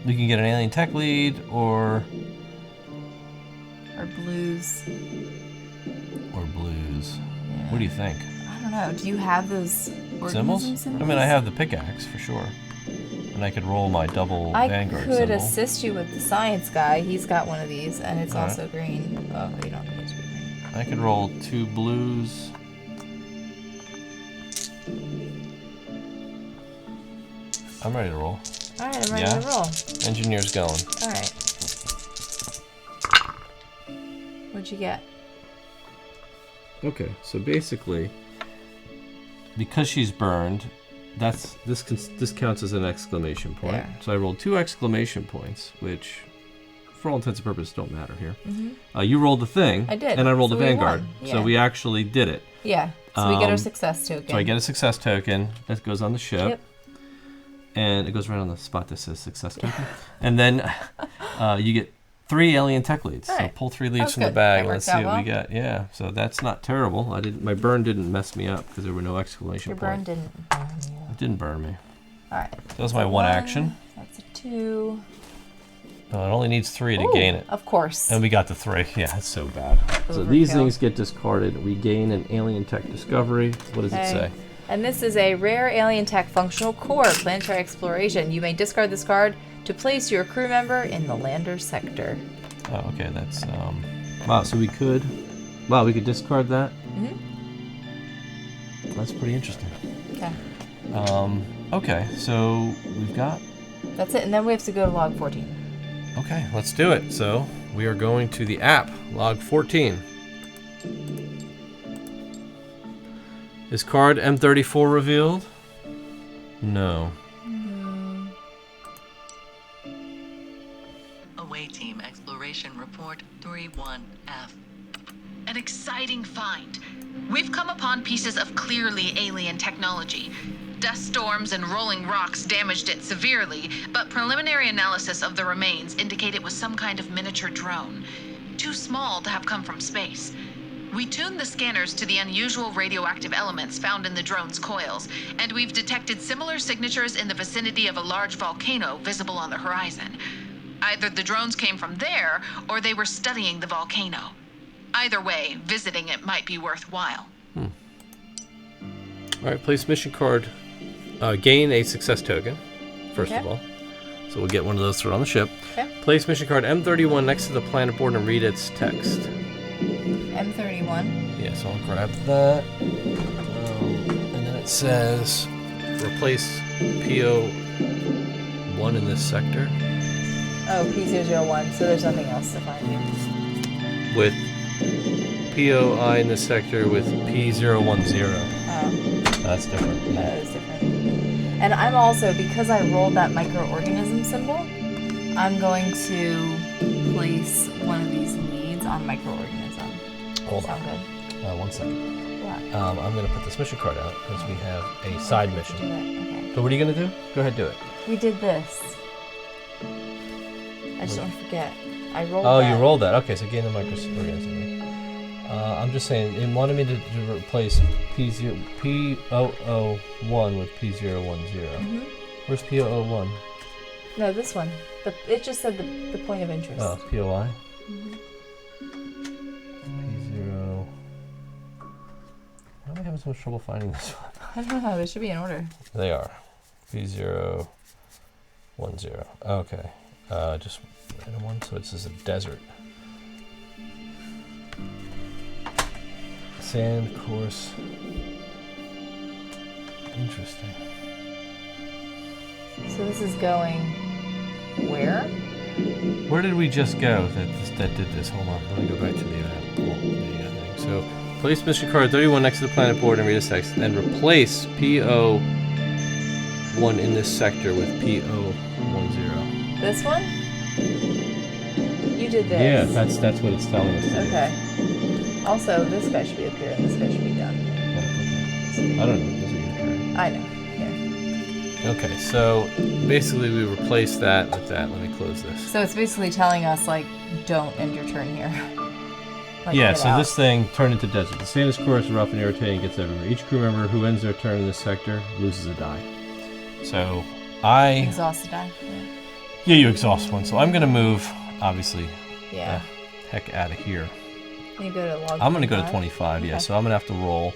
We can get an alien tech lead or
Or blues.
blues.
Yeah.
What do you think?
I don't know. Do you have those
Symbols?
organism symbols?
I mean, I have the pickaxe for sure, and I could roll my double
I
vanguard
could
symbol.
assist you with the science guy. He's got one of these, and it's
All right.
also green. Oh, you don't need it to be green.
I could roll 2 blues. I'm ready to roll.
All right, I'm ready
Yeah?
to roll.
Engineer's going.
All right. What'd you get?
Okay, so basically, because she's burned, this counts as an exclamation point.
Yeah.
So I rolled 2 exclamation points, which, for all intents and purposes, don't matter here. You rolled the thing,
Mm-hmm. I did,
and I rolled
so
a
we
Vanguard,
won,
so
yeah.
we actually did it.
Yeah. So we get our
Um,
success token.
So I get a success token that goes on the ship.
Yep.
And it goes right on the spot that says success token. And then you get 3 alien tech leads.
All
So
right.
pull 3 leads
That's
from the
good.
bag.
That
Let's
worked
see
out
what we got. Yeah, so that's not terrible. My burn didn't mess me up because there were no exclamation
Your burn
points.
didn't burn you.
It didn't burn me.
All right.
That was my 1 action.
That's a 2.
No, it only needs 3 to
Ooh,
gain it.
Of course.
And we got the 3. Yeah, it's so bad. So these
Overkill.
things get discarded. We gain an alien tech discovery. What does it
Okay.
say?
And this is a rare alien tech functional core, planetary exploration. You may discard this card to place your crew member in the lander sector.
Oh, okay, that's wow. So we could discard that. That's pretty interesting.
Okay.
Okay, so we've got.
That's it. And then we have to go to log 14.
Okay, let's do it. So we are going to the app, log 14. Is card M34 revealed? No.
Away Team Exploration Report 31F. An an exciting find. We've come upon pieces of clearly alien technology. Dust storms and rolling rocks damaged it severely, but preliminary analysis of the remains indicate it was some kind of miniature drone. Too small to have come from space. We tuned the scanners to the unusual radioactive elements found in the drone's coils, and we've detected similar signatures in the vicinity of a large volcano visible on the horizon. Either the drones came from there, or they were studying the volcano. Either way, visiting it might be worthwhile.
All right, place mission card. Gain a success token, first of all. So we'll get one of those thrown on the ship.
Okay.
Place mission card M31 next to the planet board and read its text.
M31.
Yeah, so I'll grab that. And then it says replace PO1 in this sector
Oh, P001, so there's nothing else to find here.
with POI in this sector with P010.
Oh,
That's different.
that is different. And I'm also, because I rolled that microorganism symbol, I'm going to place one of these leads on microorganism.
Hold
Sound
on.
good?
1 second.
What?
I'm going to put this mission card out because we have a side
Do
mission.
it. Okay.
So what are you going to do? Go ahead, do it.
We did this. I just don't forget. I rolled
Oh,
that.
you rolled that. Okay, so gain the microorganism. I'm just saying, it wanted me to replace P001 with P010. Where's P001?
No, this one. It just said the point of interest.
Oh, POI? P0... Why am I having so much trouble finding this one?
I don't know. They should be in order.
They are. P010. Okay. Just random one, so it's just a desert. Sand course. Interesting.
So this is going where?
Where did we just go that did this? Hold on, let me go back to the thing. So, place mission card 31 next to the planet board and read this text, and replace PO1 in this sector with PO10.
This one? You did this.
Yeah, that's what it's telling us to do.
Okay. Also, this guy should be up here and this guy should be down here.
I don't know. This is okay.
I know. Here.
Okay, so basically we replace that with that. Let me close this.
So it's basically telling us, like, don't end your turn here. Like,
Yeah,
get
so
out.
this thing turned into desert. The sand course is rough and irritating, gets everywhere. Each crew member who ends their turn in this sector loses a die. So
Exhausted die.
yeah, you exhaust one. So I'm gonna move, obviously,
Yeah.
heck out of here.
You go to log
I'm gonna go to
25?
25. Yeah,
Okay.
so I'm gonna have to roll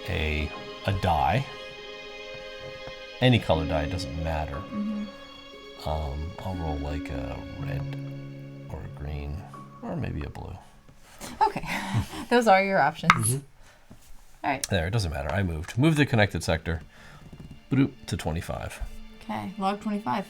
a die. Any color die, it doesn't matter. I'll roll like a red or a green or maybe a blue.
Okay. Those are your options. All right.
There, it doesn't matter. I moved. Move the connected sector. Bloop, to 25.
Okay. Log 25.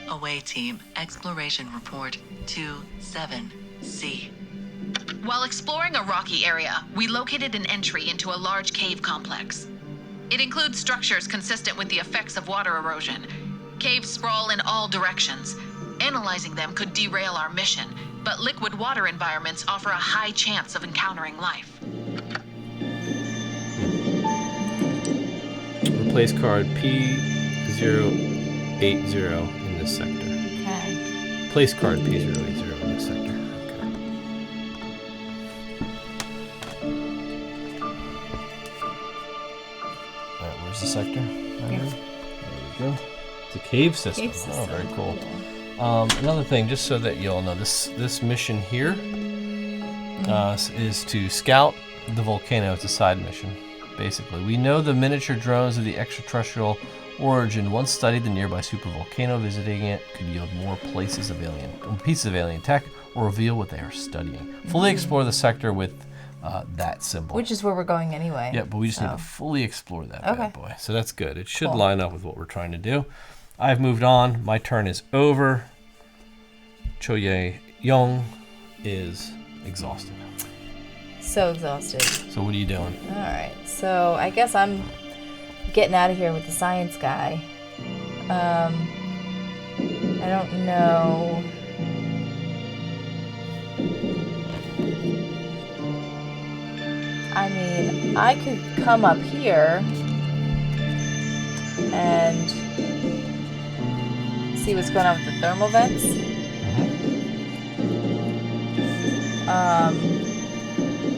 Away team, exploration report 27C.
While exploring a rocky area, we located an entry into a large cave complex. It includes structures consistent with the effects of water erosion. Caves sprawl in all directions. Analyzing them could derail our mission, but liquid water environments offer a high chance of encountering life.
Replace card P080 in this sector.
Okay.
Place card P080 in this sector. Okay. Alright, where's the sector? Right here. There we go. It's a cave system.
Cave system.
Oh, very cool. Another thing, just so that you all know, this mission here is to scout the volcano. It's a side mission, basically. We know the miniature drones of the extraterrestrial origin. Once studied, the nearby supervolcano, visiting it could yield more pieces of alien tech or reveal what they are studying. Fully explore the sector with that symbol.
Which is where we're going anyway.
Yeah, but we just need to
so.
fully explore that
Okay.
bad boy. So that's good. It should
Cool.
line up with what we're trying to do. I've moved on. My turn is over. Cho Ye Young is exhausted.
So exhausted.
So what are you doing?
All right. So I guess I'm getting out of here with the science guy. I don't know. I mean, I could come up here and see what's going on with the thermal vents.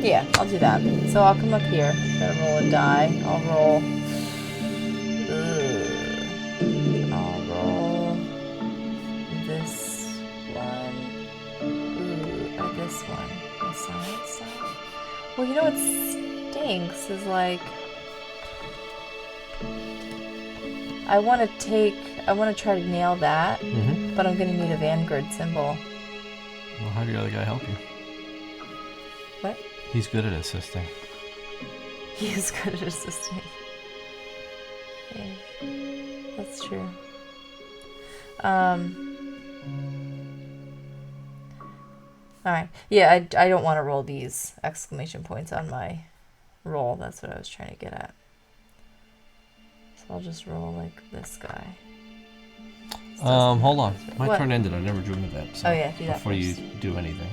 Yeah, I'll do that. So I'll come up here. Gotta roll a die. I'll roll this one. Or this one. The science stuff. Well, you know what stinks is like I want to try to nail that, but I'm gonna need a Vanguard symbol.
Well, have your other guy help you.
What?
He's good at assisting.
He is good at assisting. Yeah, that's true. Alright. Yeah, I don't want to roll these exclamation points on my roll. That's what I was trying to get at. So I'll just roll like this guy.
Hold on. My
What?
turn ended. I never drew an event. So
Oh, yeah, do that
before you
first.
do anything.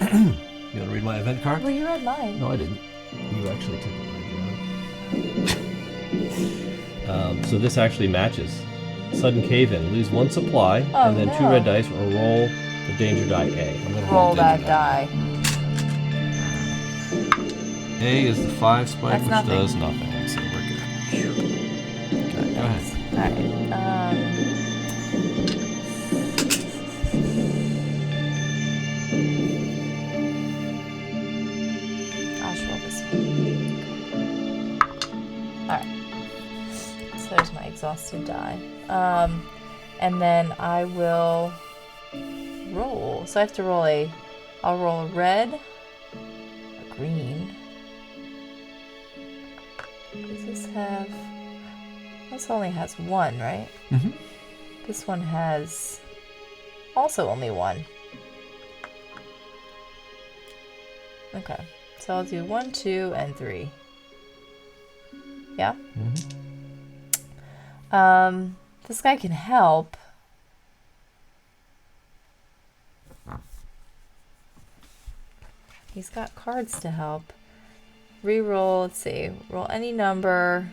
You want to read my event card?
Well, you read mine.
No, I didn't. You actually took it. So this actually matches. Sudden cave-in. Lose 1 supply,
Oh,
and then 2
no.
red dice, or roll the danger die A. I'm gonna
Roll
danger
that die.
A is the 5 spike,
That's
which
nothing.
does nothing. So we're good. Okay, go ahead.
Alright. I'll just roll this one. Alright. So there's my exhausted die. And then I will roll. So I have to roll I'll roll a red, a green. Does this have... This only has 1, right?
Mm-hmm.
This one has also only 1. Okay. So I'll do 1, 2, and 3. Yeah? This guy can help. He's got cards to help. Reroll, let's see. Roll any number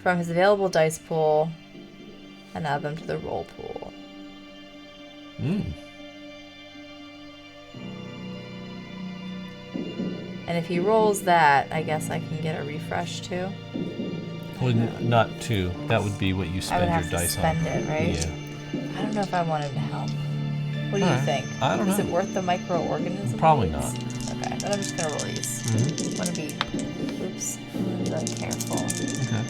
from his available dice pool and add them to the roll pool. And if he rolls that, I guess I can get a refresh too.
Well, not 2. That would be what you
I
spend
would
your
have to
dice
spend
on.
it, right?
Yeah.
I don't know if I want him to help. What do you
Alright.
think?
I don't
Is
know.
it worth the microorganism?
Probably
leads?
not.
Okay, then I'm just gonna roll these. Want to be, oops, I'm gonna be like careful.
Okay.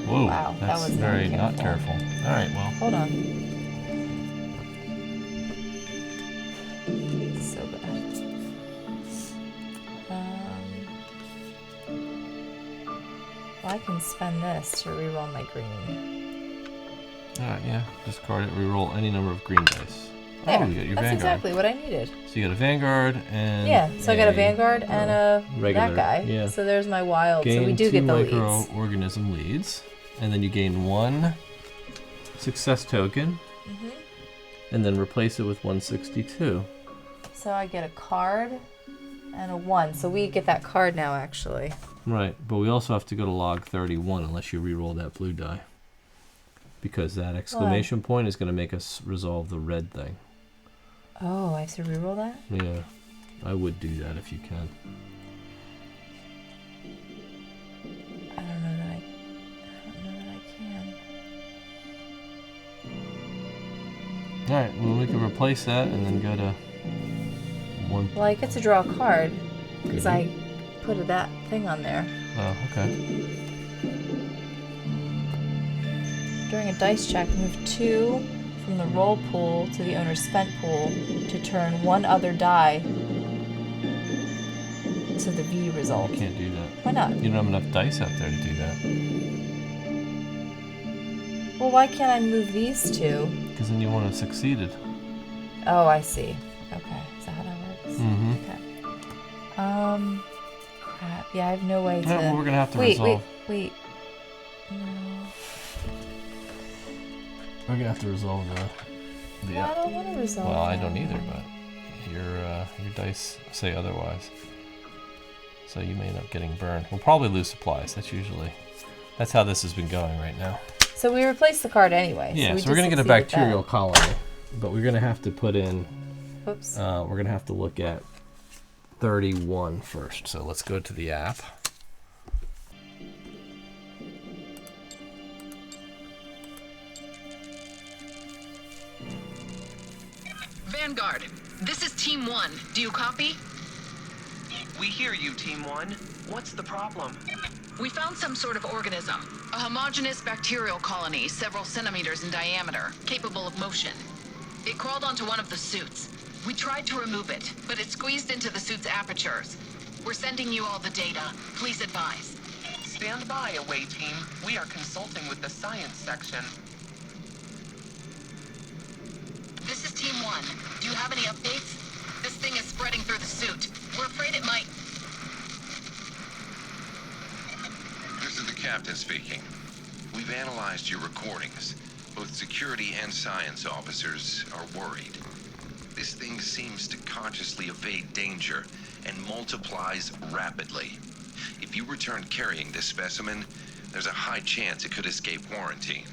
Whoa.
Wow, that
that's
was not
very not
careful.
careful. All right. Well.
Hold on. So bad. Well, I can spend this to reroll my green.
All right. Yeah. Discard it. Reroll any number of green dice.
There,
Oh, you got your
that's
Vanguard.
exactly what I needed.
So you got a Vanguard and
Yeah, so I got a Vanguard and a
regular,
that guy.
yeah.
So there's my wild.
Gain
So we do
2
get the leads.
microorganism leads, and then you gain 1 success token, and then replace it with 162.
So I get a card and a 1. So we get that card now, actually.
Right, but we also have to go to log 31 unless you reroll that blue die, because that exclamation point is going to make us resolve the red thing.
Oh, I have to reroll that?
Yeah, I would do that if you can.
I don't know that I can.
All right, well we can replace that and then go to 1.
Well, I get to draw a card because
Good.
I put that thing on there.
Oh, okay.
During a dice check, move 2 from the roll pool to the owner's spent pool to turn 1 other die to the V result.
You can't do that.
Why not?
You don't have enough dice out there to do that.
Well, why can't I move these 2?
Because then you want to have succeeded.
Oh, I see. Okay, is that how that works?
Mm-hmm.
Okay. Crap. Yeah, I have no way to.
Yeah, well, we're gonna have to
wait,
resolve.
wait.
We're gonna have to resolve the.
I don't want to resolve.
Well, I don't
that.
either, but your dice say otherwise. So you may end up getting burned. We'll probably lose supplies. That's how this has been going right now.
So we replaced the card anyway.
Yeah,
we
so we're gonna
just
get a
succeeded
bacterial colony, but we're gonna have to put in.
that. Oops.
We're gonna have to look at 31 first. So let's go to the app.
Vanguard, this is Team 1. Do you copy?
We hear you, Team 1. What's the problem?
We found some sort of organism. A homogeneous bacterial colony, several centimeters in diameter, capable of motion. It crawled onto one of the suits. We tried to remove it, but it squeezed into the suit's apertures. We're sending you all the data. Please advise.
Stand by, Away Team. We are consulting with the science section.
This is Team 1. Do you have any updates? This thing is spreading through the suit. We're afraid it might...
This is the captain speaking. We've analyzed your recordings. Both security and science officers are worried. This thing seems to consciously evade danger and multiplies rapidly. If you return carrying this specimen, there's a high chance it could escape quarantine.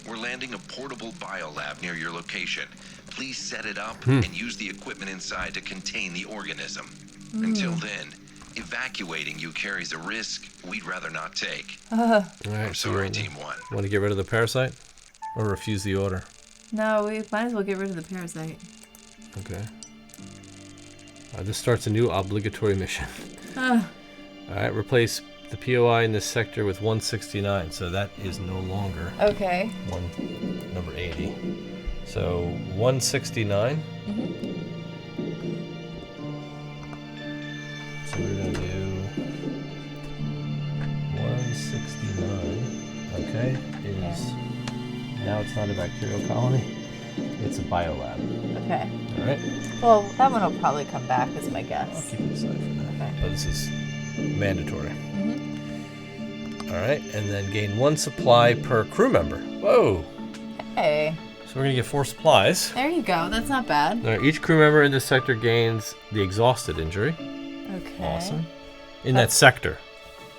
We're landing a portable biolab near your location. Please set it up and use the equipment inside to contain the organism. Until then, evacuating you carries a risk we'd rather not take.
All right,
I'm sorry, Team 1.
Want to get rid of the parasite, or refuse the order?
No, we might as well get rid of the parasite.
Okay. This starts a new obligatory mission. All right, replace the POI in this sector with 169. So that is no longer
Okay.
number 80. So 169. So we're gonna do 169. Okay, is now it's not a bacterial colony. It's a biolab.
Okay.
All right.
Well, that one will probably come back, is my
I'll
guess.
keep it aside for now.
Okay.
But this is mandatory. All right, and then gain 1 supply per crew member. Whoa!
Hey,
So we're gonna get 4 supplies.
there you go. That's not bad.
All right, each crew member in this sector gains the exhausted injury.
Okay.
Awesome. In that sector.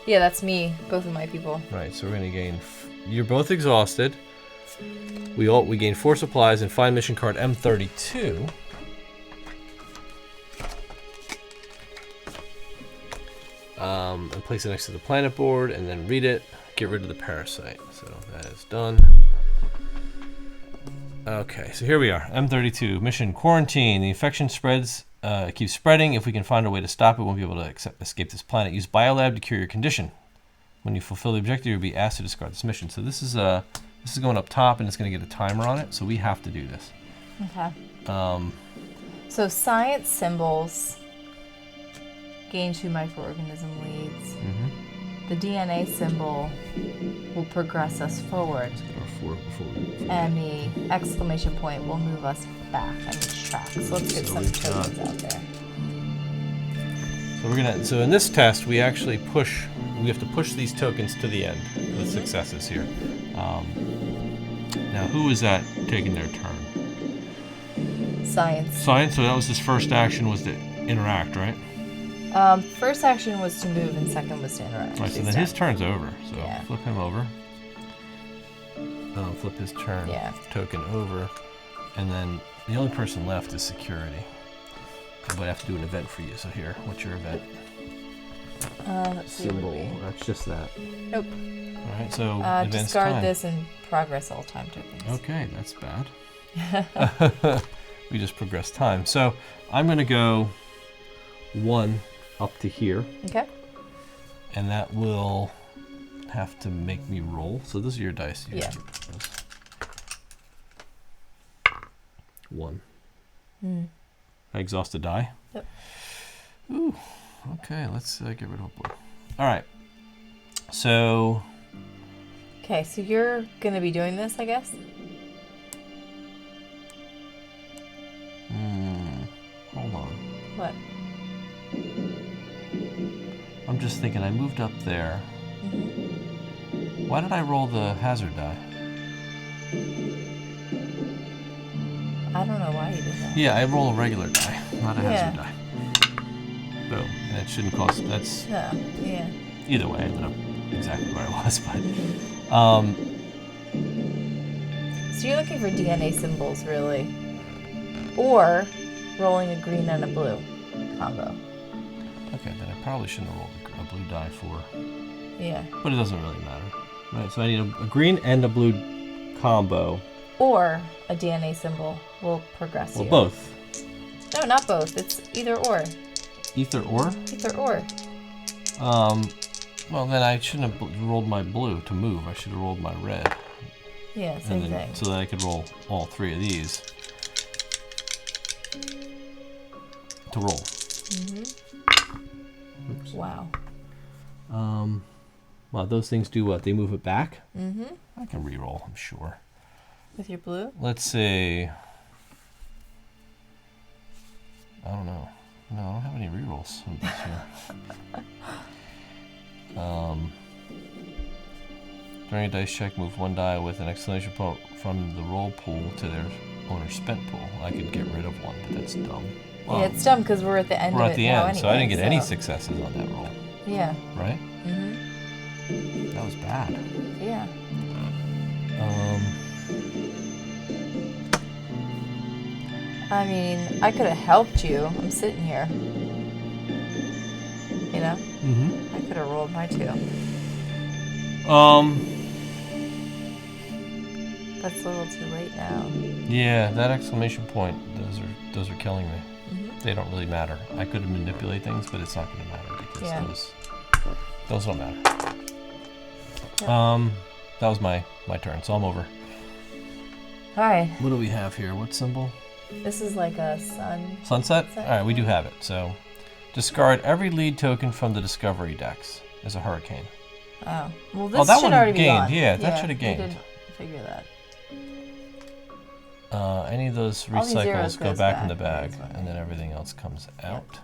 Yeah, that's me. Both of my people.
Right, so we're gonna gain. You're both exhausted. We gain 4 supplies and find mission card M32. And place it next to the planet board, and then read it. Get rid of the parasite. So that is done. Okay, so here we are. M32 mission: quarantine. The infection spreads. Keeps spreading. If we can find a way to stop it, we won't be able to escape this planet. Use biolab to cure your condition. When you fulfill the objective, you'll be asked to discard this mission. So this is going up top, and it's going to get a timer on it. So we have to do this.
Okay. So science symbols gain 2 microorganism leads. The DNA symbol will progress us forward,
Or 4 before we.
and the exclamation point will move us back on each track. So let's get
So
some
we've got-
tokens out there.
So we're gonna. So in this test, we actually push. We have to push these tokens to the end. The successes here. Now, who is that taking their turn?
Science.
Science. So that was his first action, was to interact, right?
First action was to move, and second was to interact.
Right. So
These
then his
times.
turn's over. So
Yeah.
flip him over. Flip his turn
Yeah.
token over, and then the only person left is security. But I have to do an event for you. So here, what's your event?
Let's see, what
Symbol.
would we-
That's just that.
Nope.
All right. So events
Discard
time.
this and progress all time tokens.
Okay, that's bad. We just progressed time. So I'm going to go 1 up to here,
Okay.
and that will have to make me roll. So those are your dice. You
Yeah.
keep those. 1. I exhaust a die.
Yep.
Ooh. Okay, let's get rid of a blue. All right. So
Okay, so you're gonna be doing this, I guess.
hold on.
What?
I'm just thinking. I moved up there. Why did I roll the hazard die?
I don't know why you did that.
Yeah, I roll a regular die, not a
Yeah.
hazard die. Boom. And it shouldn't cost. That's
No, yeah.
either way. I ended up exactly where I was, but
So you're looking for DNA symbols, really. Or rolling a green and a blue combo.
okay. Then I probably shouldn't have rolled a blue die for.
Yeah.
But it doesn't really matter. Right. So I need a green and a blue combo.
Or a DNA symbol will progress
Well,
you.
both.
No, not both. It's either or.
Either or.
Either or.
Well, then I shouldn't have rolled my blue to move. I should have rolled my red.
Yeah, same
And then,
thing.
so that I could roll all three of these to roll.
Wow.
Well, those things do what? They move it back? Mm-hmm. I can re-roll, I'm sure.
With your blue?
Let's see. I don't know. No, I don't have any re-rolls in this here. During a dice check, move one die with an exclamation point from the roll pool to their owner's spent pool. I could get rid of one, but that's dumb. Well,
Yeah, it's dumb because we're at the end
we're
of
at
it
the
now
end,
anyway,
so I didn't get any
so-
successes on that roll,
Yeah.
right? That was bad.
Yeah. I mean, I could have helped you. I'm sitting here. You know?
Mm-hmm.
I could have rolled my 2. That's a little too late now.
Yeah, that exclamation point, those are killing me.
Mm-hmm.
They don't really matter. I could manipulate things, but it's not going to matter because
Yeah.
those don't matter.
Yeah.
That was my turn, so I'm over.
Alright.
What do we have here? What symbol?
This is like a sun.
Sunset?
Sunset.
All right, we do have it. So, discard every lead token from the Discovery decks as a hurricane.
Oh. Well, this
that
should
one
already be
gained.
gone.
Yeah, that should have
we
gained.
did figure that.
Any of those
All these zeros
recycles go
goes
back in the
back,
bag,
that's fine.
and then everything else comes out.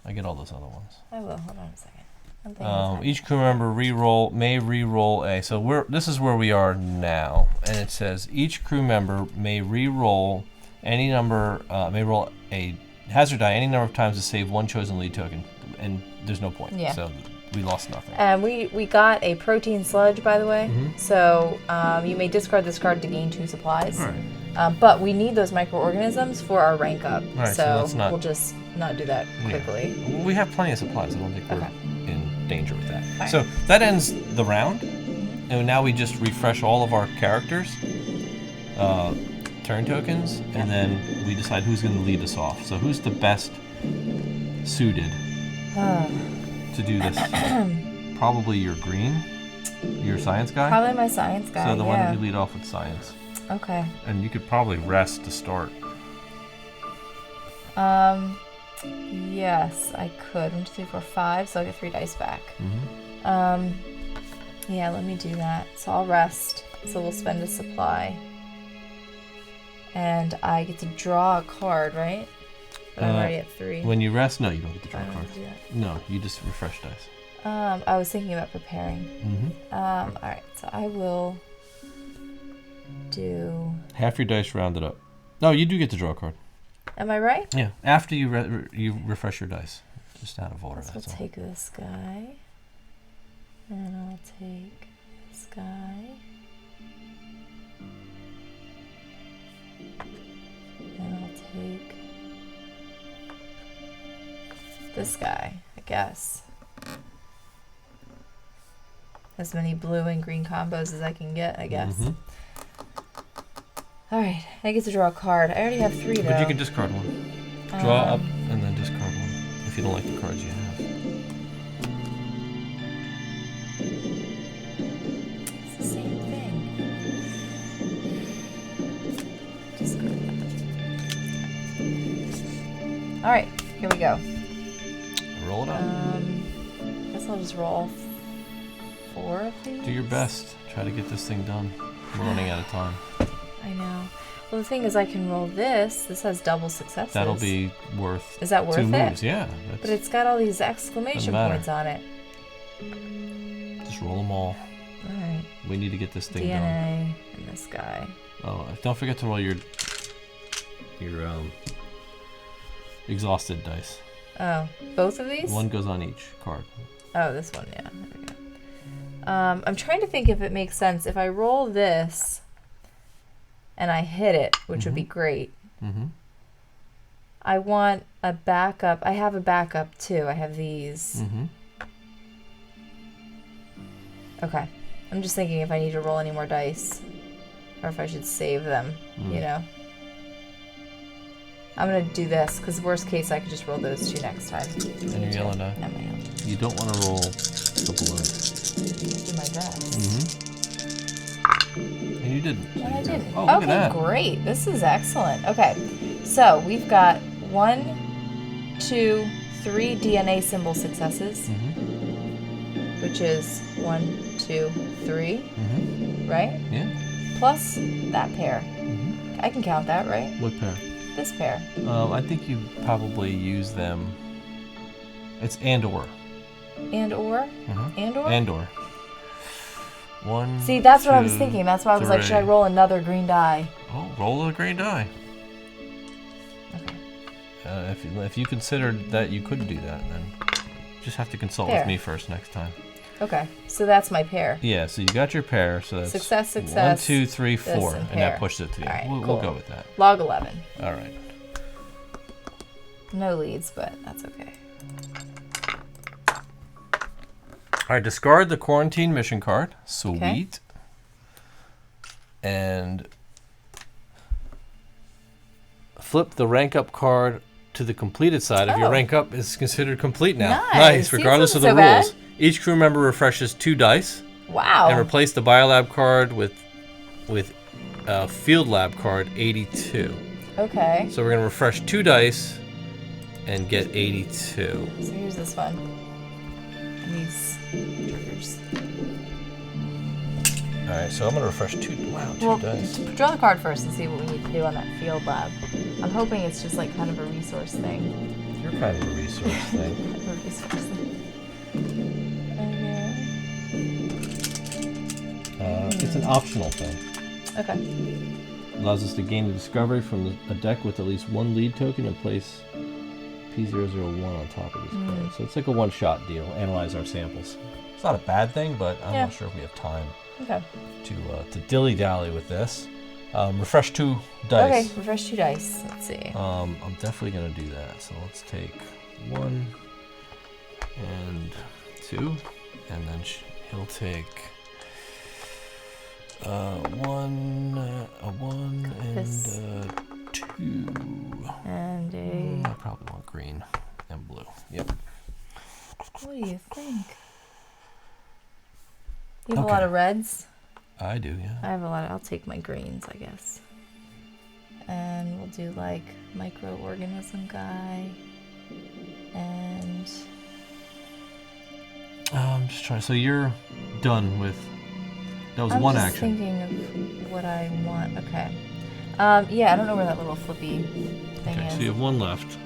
I get all those other ones.
I will. Hold on a second. I'm thinking
Each crew member may re-roll a. So this is where we are now, and it says each crew member may re-roll any number. May roll a hazard die any number of times to save one chosen lead token, and there's no point.
Yeah.
So we lost nothing.
And we got a protein sludge, by the way. So you may discard this card to gain 2 supplies.
All right.
But we need those microorganisms for our rank up.
All right, so let's not-
we'll just not do that
Yeah.
quickly.
We have plenty of supplies. I don't think we're
Okay.
in danger with that.
Fine.
So that ends the round, and now we just refresh all of our characters, turn tokens, and then we decide who's going to lead us off. So who's the best suited to do this? Probably your green, your science guy.
Probably my science guy.
So the one
yeah.
that you lead off with science,
Okay.
and you could probably rest to start.
Yes, I could. 1, 2, 3, 4, 5. So I get 3 dice back. Yeah, let me do that. So I'll rest. So we'll spend a supply. And I get to draw a card, right? But I'm already at 3.
When you rest, no, you don't get to draw
I
a
don't
card.
have to do that.
No, you just refresh dice.
I was thinking about preparing. Alright, so I will do.
Half your dice rounded up. No, you do get to draw a card.
Am I right?
Yeah, after you you refresh your dice, just out of order.
So I'll
That's all.
take this guy. And I'll take this guy. And I'll take this guy, I guess. As many blue and green combos as I can get, I guess. Alright, I get to draw a card. I already have 3 though.
But you can discard one. Draw up and then discard one if you don't like the cards you have.
It's the same thing. Discard that. Alright, here we go.
Roll it up.
I guess I'll just roll 4 of these.
Do your best. Try to get this thing done. We're running out of time.
I know. Well, the thing is, I can roll this. This has double successes.
That'll be worth
Is that worth
2
it?
moves. Yeah.
But it's got all these exclamation
Doesn't matter.
points on it.
Just roll them all.
All right.
We need to get this thing done.
DNA and this guy.
Oh, don't forget to roll your exhausted dice.
Oh, both of these?
One goes on each card.
Oh, this one, yeah. There we go. I'm trying to think if it makes sense. If I roll this and I hit it, which would be great.
Mm-hmm.
I want a backup. I have a backup too. I have these.
Mm-hmm.
Okay. I'm just thinking if I need to roll any more dice or if I should save them, you know. I'm going to do this because worst case I could just roll those two next time.
And your yellow die.
And my yellow.
You don't want to roll the balloon.
Do my best.
Mm-hmm. And you didn't. So
And I
you're
didn't.
good. Oh, look
Okay,
at that.
great. This is excellent. Okay. So we've got 1, 2, 3 DNA symbol successes, which is 1, 2, 3, right?
Yeah.
Plus that pair. I can count that, right?
What pair?
This pair.
I think you probably use them. It's and/or.
And/or? And/or?
And/or. 1.
See, that's what I was
2,
thinking. That's why I was like, should I
3.
roll another green die?
Oh, roll a green die.
Okay.
If you considered that you could do that, then you just have to consult
Pair.
with me first next time.
Okay. So that's my pair.
Yeah, so you got your pair, so that's
Success,
1,
success,
2, 3,
this
4,
and
and that
pair.
pushes it to the
All
end.
right,
We'll
cool.
go with that.
Log 11.
All right.
No leads, but that's okay.
All right, discard the quarantine mission card. Sweet.
Okay.
And flip the rank up card to the completed side. If your
Oh.
rank up is considered complete now.
Nice. See,
regardless
this
of the
isn't so
rules.
bad.
Each crew member refreshes 2 dice
Wow.
and replace the Biolab card with Field Lab card 82.
Okay.
So we're going to refresh 2 dice and get 82.
So here's this one. And these triggers.
All right, so I'm going to refresh 2
Well,
dice.
draw the card first and see what we need to do on that field lab. I'm hoping it's just like kind of a resource thing.
You're kind of a resource thing.
Kind of a resource thing.
It's an optional thing.
Okay.
Allows us to gain the discovery from a deck with at least 1 lead token and place P001 on top of this card. So it's like a one-shot deal. Analyze our samples. It's not a bad thing, but I'm
Yeah.
not sure if we have time
Okay.
to dilly-dally with this. Refresh 2 dice.
Okay. Refresh 2 dice. Let's see.
I'm definitely going to do that. So let's take 1 and 2, and then he'll take 1 and
This.
2.
And a.
I probably want green and blue. Yep.
What do you think? You have a
Okay.
lot of reds.
I do, yeah.
I have a lot. I'll take my greens, I guess. And we'll do like microorganism guy. And
I'm just trying. So you're done with. That was
I'm
one
just
action.
thinking of what I want. Okay. Yeah, I don't know where that little flippy thing
Okay,
is.
so you have 1 left.
So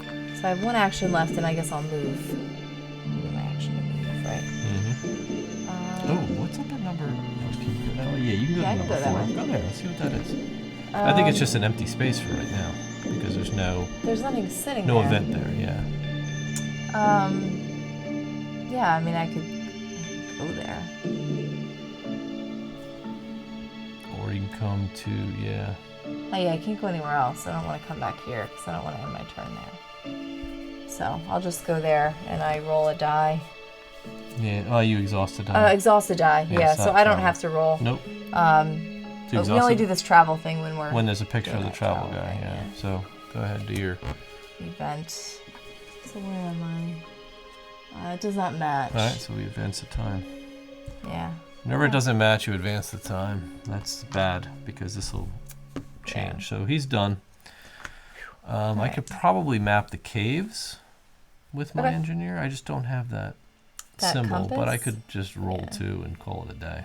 I have 1 action left, and I guess I'll move. I'll do my action to move, right?
Oh, what's up at number? Oh, can you go that way? Yeah, you can go
Yeah, I
to
can
number
go that
4.
way.
Go there. Let's see what that is. I think it's just an empty space for right now because there's no
There's nothing sitting
no
there.
event there. Yeah.
Yeah, I mean, I could go there.
Or you can come to yeah.
Oh yeah, I can't go anywhere else. I don't want to come back here because I don't want to end my turn there. So I'll just go there and I roll a die.
Yeah. Oh, you exhausted.
Exhaust a die.
Yeah,
Yeah,
it's
so
not
I don't
travel.
have to roll.
Nope.
But we only do this travel thing when we're
when there's a picture of
doing
the
that
travel
travel
guy.
thing,
Yeah. So go ahead, do your.
event. So where am I? It does not match.
All right. So we advance the time.
Yeah.
Whenever it doesn't match, you advance the time. That's bad because this will change. So he's done. I could probably map the caves with my
Okay.
engineer. I just don't have that
That
symbol, but I
compass?
could just roll
Yeah.
2 and call it a day.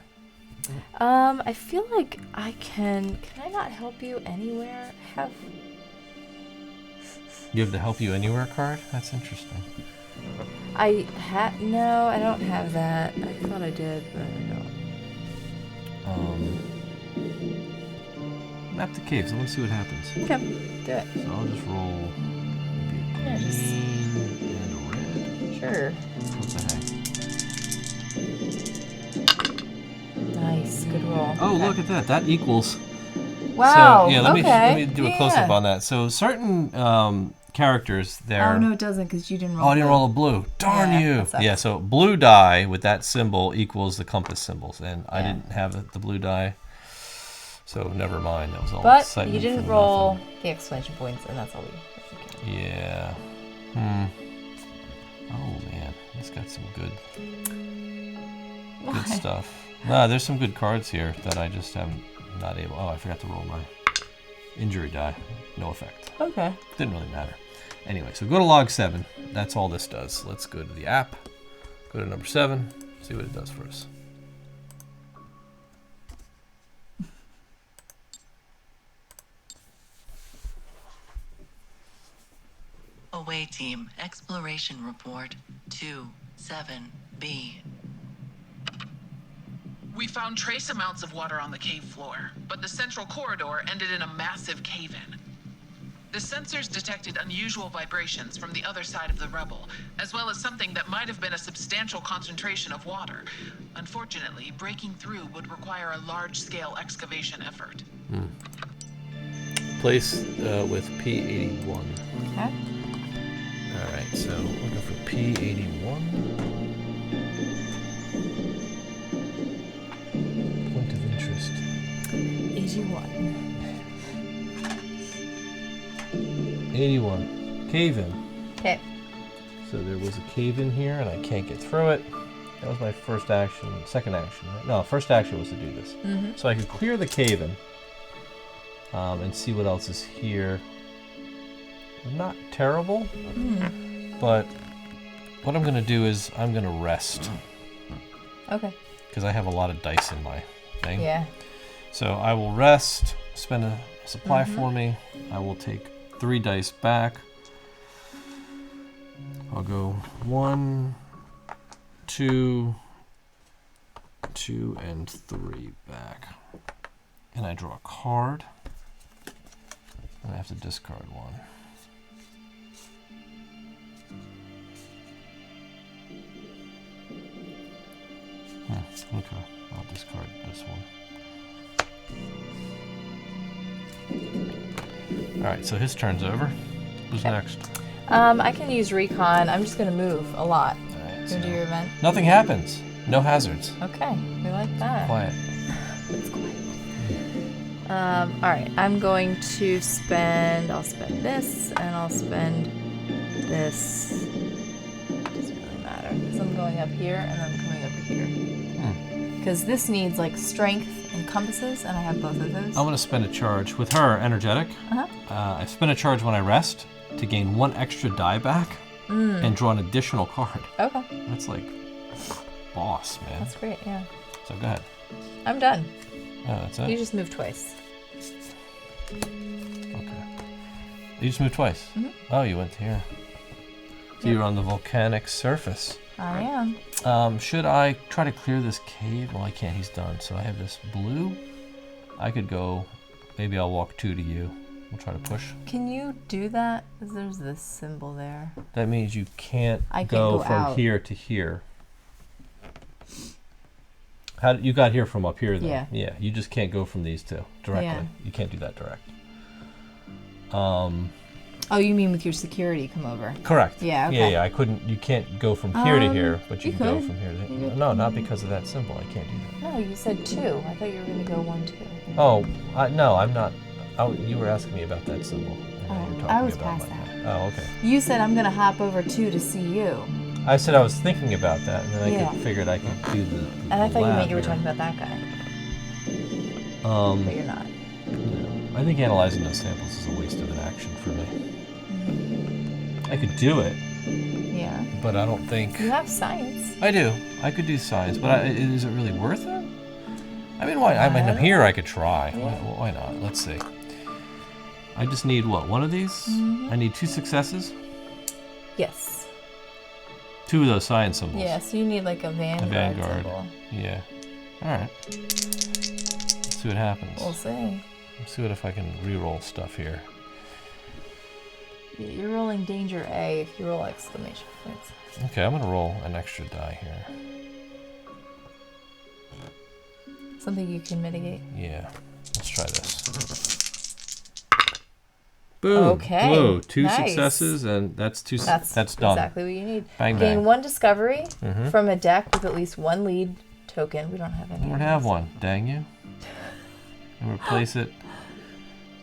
I feel like I can. Can I not help you anywhere?
You have the help you anywhere card? That's interesting.
No, I don't have that. I thought I did, but I don't.
Map the caves. I want to see what happens.
Okay, do it.
So I'll just roll maybe a
Yeah, just-
green and a red.
Sure.
What the heck?
Nice, good roll.
Oh,
Okay.
look at that. That equals.
Wow.
So, yeah, let
okay.
me do a close-up
Yeah.
on that. So certain characters there.
Oh no, it doesn't because you didn't roll.
Oh, I didn't
blue.
roll a blue. Darn
Yeah,
you.
that sucks.
Yeah, so blue die with that symbol equals the compass symbols, and I
Yeah.
didn't have the blue die. So never mind. That was all
But
excitement
you
for
didn't
nothing.
roll the exclamation points, and that's all we.
Yeah. Oh man, it's got some good stuff. Nah, there's some good cards here that I just am not able. Oh, I forgot to roll my injury die. No effect.
Okay.
Didn't really matter. Anyway, so go to log 7. That's all this does. Let's go to the app. Go to number 7. See what it does for us.
Away team, exploration report 27B.
We found trace amounts of water on the cave floor, but the central corridor ended in a massive cave-in. The sensors detected unusual vibrations from the other side of the rubble, as well as something that might have been a substantial concentration of water. Unfortunately, breaking through would require a large-scale excavation effort.
Place with P81.
Okay.
Alright, so looking for P81. Point of interest.
81.
81. Cave in.
Okay.
So there was a cave in here and I can't get through it. That was my first action, second action, right? No, first action was to do this. So I could clear the cave in and see what else is here. Not terrible, but what I'm going to do is I'm going to rest
Okay.
because I have a lot of dice in my thing.
Yeah.
So I will rest, spend a supply for me. I will take 3 dice back. I'll go 1, 2, 2, and 3 back. And I draw a card. And I have to discard 1. Okay, I'll discard this one. Alright, so his turn's over. Who's next?
I can use recon. I'm just gonna move a lot.
Alright,
Gonna do your event.
nothing happens. No hazards.
Okay, we like that.
Quiet.
It's quiet. All right, I'm going to spend. I'll spend this, and I'll spend this. Doesn't really matter because I'm going up here, and I'm coming over here. Because this needs like strength and compasses, and I have both of those.
I'm going to spend a charge. With her, energetic,
Uh-huh.
I spend a charge when I rest to gain 1 extra die back and draw an additional card.
Okay,
That's like boss, man.
that's great. Yeah,
So go ahead.
I'm done.
Oh, that's
You
it?
just moved twice.
Okay. You just moved twice? Oh, you went here. So you're on the volcanic surface.
I am.
Should I try to clear this cave? Well, I can't. He's done. So I have this blue. I could go. Maybe I'll walk 2 to you. We'll try to push.
Can you do that? 'Cause there's this symbol there.
That means you can't,
I can't
go
go
from
out.
here to here. How you got here from up here though?
Yeah.
Yeah. You just can't go from these 2 directly.
Yeah.
You can't do that direct.
Oh, you mean with your security come over?
Correct.
Yeah,
Yeah,
okay.
yeah. I couldn't. You can't go from here to here, but you
you
can go
could.
from here to
You
here.
could.
No, not because of that symbol. I can't do that.
No, you said 2. I thought you were gonna go 1, 2.
Oh, no, I'm not. You were asking me about that symbol. And now
Oh,
you're
I
talking
was
about
past
my-
that.
Oh, okay.
You said I'm gonna hop over 2 to see you,
I said I was thinking about that, and then
Yeah.
I figured I could do the.
and I thought you
lab
meant you were
here.
talking about that guy, but you're not.
I think analyzing those samples is a waste of an action for me. I could do it,
Yeah.
but I don't think.
You have science.
I do. I could do science, but is it really worth it? I mean, why? I mean, I'm here. I could try. Why not? Let's see. I just need what? 1 of these? I need 2 successes.
Yes.
2 of those science symbols.
Yeah. So you need like a vanguard.
Vanguard.
symbol.
Yeah. All right. see what happens.
We'll see.
Let's see what if I can re-roll stuff here.
You're rolling danger A if you roll exclamation points.
Okay, I'm gonna roll an extra die here.
Something you can mitigate.
Yeah, let's try this. Boom.
Okay,
Whoa, 2
nice.
successes, and that's that's done.
Exactly what you need.
Bang,
Gain
bang.
1 discovery
Mhm.
from a deck with at least 1 lead token. We don't have any.
I don't have one. Dang you. And replace it.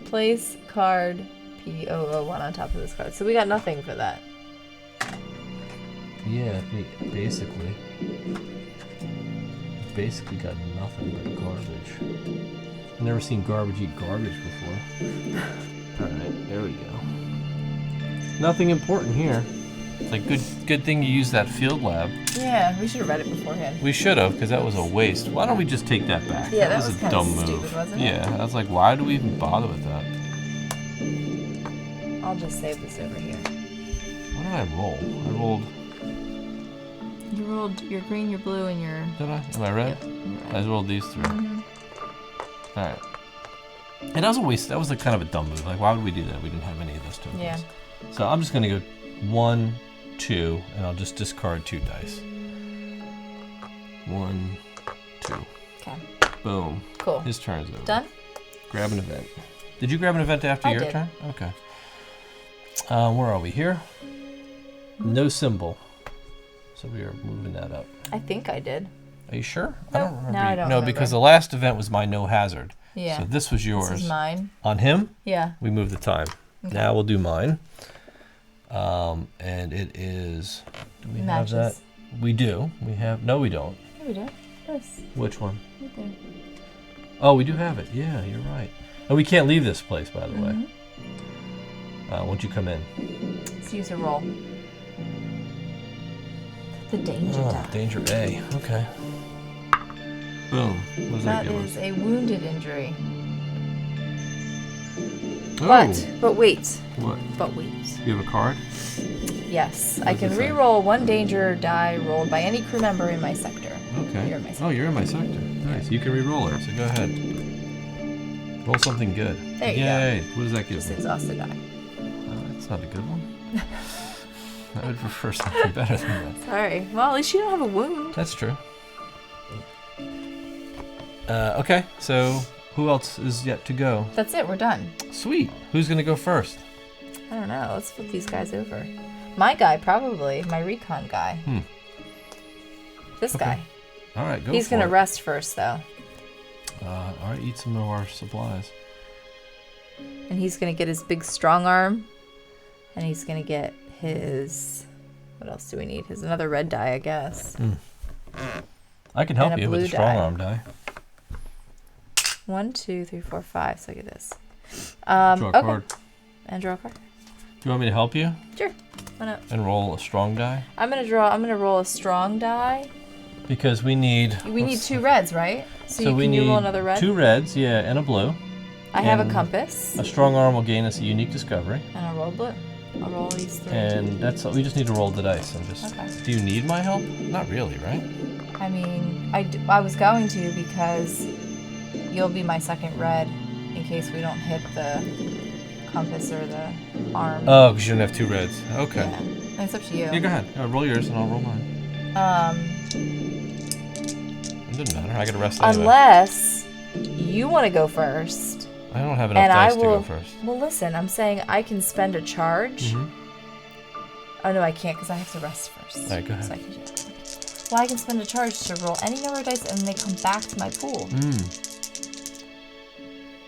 Place card P001 on top of this card. So we got nothing for that.
Yeah, basically. Basically got nothing but garbage. I've never seen garbage eat garbage before. Alright, there we go. Nothing important here. It's like good thing you used that field lab.
Yeah, we should have read it beforehand.
We should have, because that was a waste. Why don't we just take that back?
Yeah, that
was
was
a
kinda
dumb
stupid,
move.
wasn't it?
Yeah, I was like, why do we even bother with that?
I'll just save this over here.
What did I roll? I rolled.
You rolled your green, your blue, and your...
Did I? Am I red?
Yep, you're right.
I just rolled these 3.
Mhm.
Alright. And that was a waste. That was like kind of a dumb move. Like, why would we do that? We didn't have any of those tokens.
Yeah.
So I'm just going to go 1, 2, and I'll just discard 2 dice. 1, 2.
Okay.
Boom.
Cool.
His turn's over.
Done?
Grab an event. Did you grab an event after
I
your
did.
turn? Okay. Where are we? Here? No symbol. So we are moving that up.
I think I did.
Are you sure?
No,
I don't remember.
now I don't
No,
remember.
because the last event was my no hazard.
Yeah.
So this was yours.
This is mine.
On him?
Yeah.
We move the time.
Okay.
Now we'll do mine. And it is. Do we have that?
Matches.
We do. We have. No, we don't.
Yeah, we do. This.
Which one?
Right there.
Oh, we do have it. Yeah, you're right. And we can't leave this place, by the way. Once you come in.
Let's use a roll. The danger die.
Danger A. Okay. Boom. What does that
That
give
is
us?
a wounded injury.
Oh.
But wait.
What?
But wait.
You have a card?
Yes, I
What does
can
it say?
re-roll 1 danger die rolled by any crew member in my sector.
Okay.
You're in my sector.
Oh, you're in my sector. Nice. You can re-roll it. So go ahead. Roll something good.
There you go.
Yay. What does that give
Just
me?
exhausted die.
That's not a good one. I would prefer something better than that.
Sorry. Well, at least you don't have a wound.
That's true. Okay, so who else is yet to go?
That's it. We're done.
Sweet. Who's gonna go first?
I don't know. Let's flip these guys over. My guy, probably. My recon guy. This
Okay.
guy.
All right, go.
He's
for
gonna
it.
rest first, though.
All right, eat some of our supplies.
And he's gonna get his big strong arm. And he's gonna get his... What else do we need? His another red die, I guess.
I can help
And a
you with
blue
the strong
die.
arm die.
1, 2, 3, 4, 5. So I get this.
Draw a
okay.
card.
And draw a card.
Do you want me to help you
Sure. Why not?
and roll a strong die?
I'm gonna roll a strong die.
Because we need.
We need 2 reds, right? So
we
can
need
you roll another red?
2 reds, yeah, and a blue.
I have a
and
compass.
A strong arm will gain us a unique discovery,
And I'll roll blue. I'll roll these 3.
and that's all. We just need to roll the dice. And just.
Okay.
Do you need my help? Not really, right?
I mean, I was going to because you'll be my second red in case we don't hit the compass or the arm.
Oh, because you don't have 2 reds. Okay.
Yeah. And it's up to you.
Yeah, go ahead. Roll yours, and I'll roll mine. It doesn't matter. I get a rest anyway.
Unless you want to go first.
I don't have enough
And I
dice to
will.
go first.
Well, listen. I'm saying I can spend a charge.
Mhm.
Oh no, I can't because I have to rest first.
Alright, go ahead.
So I can do that. Well, I can spend a charge to roll any number of dice, and they come back to my pool.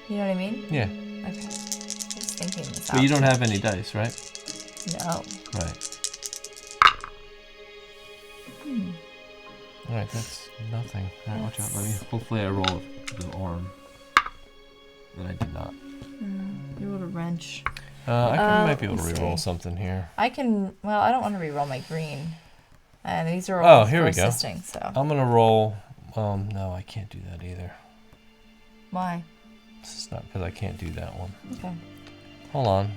You know what I mean?
Yeah.
Okay. Just thinking this out.
But you don't have any dice, right?
No.
Right. Alright, that's nothing. Alright, watch out. Hopefully I roll the arm. That I did not.
You rolled a wrench.
Might be able to
let's
re-roll
see.
something here.
I can. Well, I don't want to re-roll my green. And these are all
Here
for
we go.
assisting. So
I'm gonna roll. No, I can't do that either.
why?
It's not because I can't do that one.
Okay.
Hold on.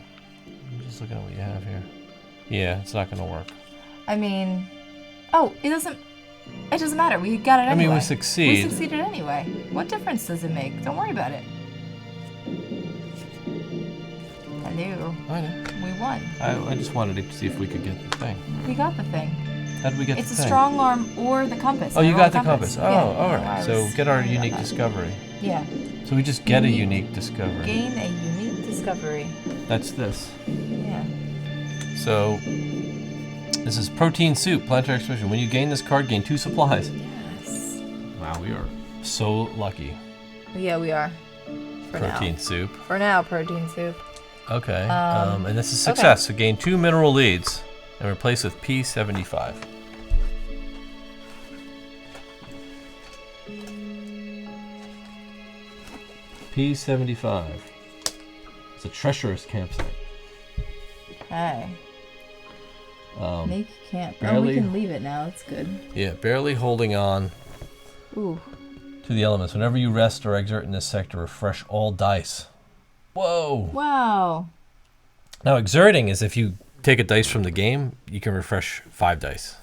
I'm just looking at what you have here. Yeah, it's not gonna work.
I mean, oh, it doesn't. It doesn't matter. We got it
I
anyway.
mean, we succeed.
We succeeded anyway. What difference does it make? Don't worry about it. Hello.
I know.
We won.
I just wanted to see if we could get the thing.
We got the thing.
How did we get
It's
the
a
thing?
strong arm or the compass.
Oh,
I
you
rolled
got the compass. Oh,
Yeah.
all
I
right. So
was
get our
worried about
unique
that.
discovery.
Yeah.
So we just get a
Unique-
unique discovery.
Gain a unique discovery.
That's this.
Yeah.
So this is protein soup, planetary expedition. When you gain this card, gain 2 supplies.
Yes.
Wow, we are so lucky.
Yeah, we are. For
Protein
now.
soup.
For now, protein soup.
Okay. And this is
okay.
success. So gain 2 mineral leads and replace with P75. P75. It's a treacherous campsite.
Hey. Make camp. Oh,
barely-
we can leave it now. That's good.
Yeah, barely holding on
Ooh.
to the elements. Whenever you rest or exert in this sector, refresh all dice. Whoa.
Wow.
Now, exerting is if you take a dice from the game, you can refresh 5 dice.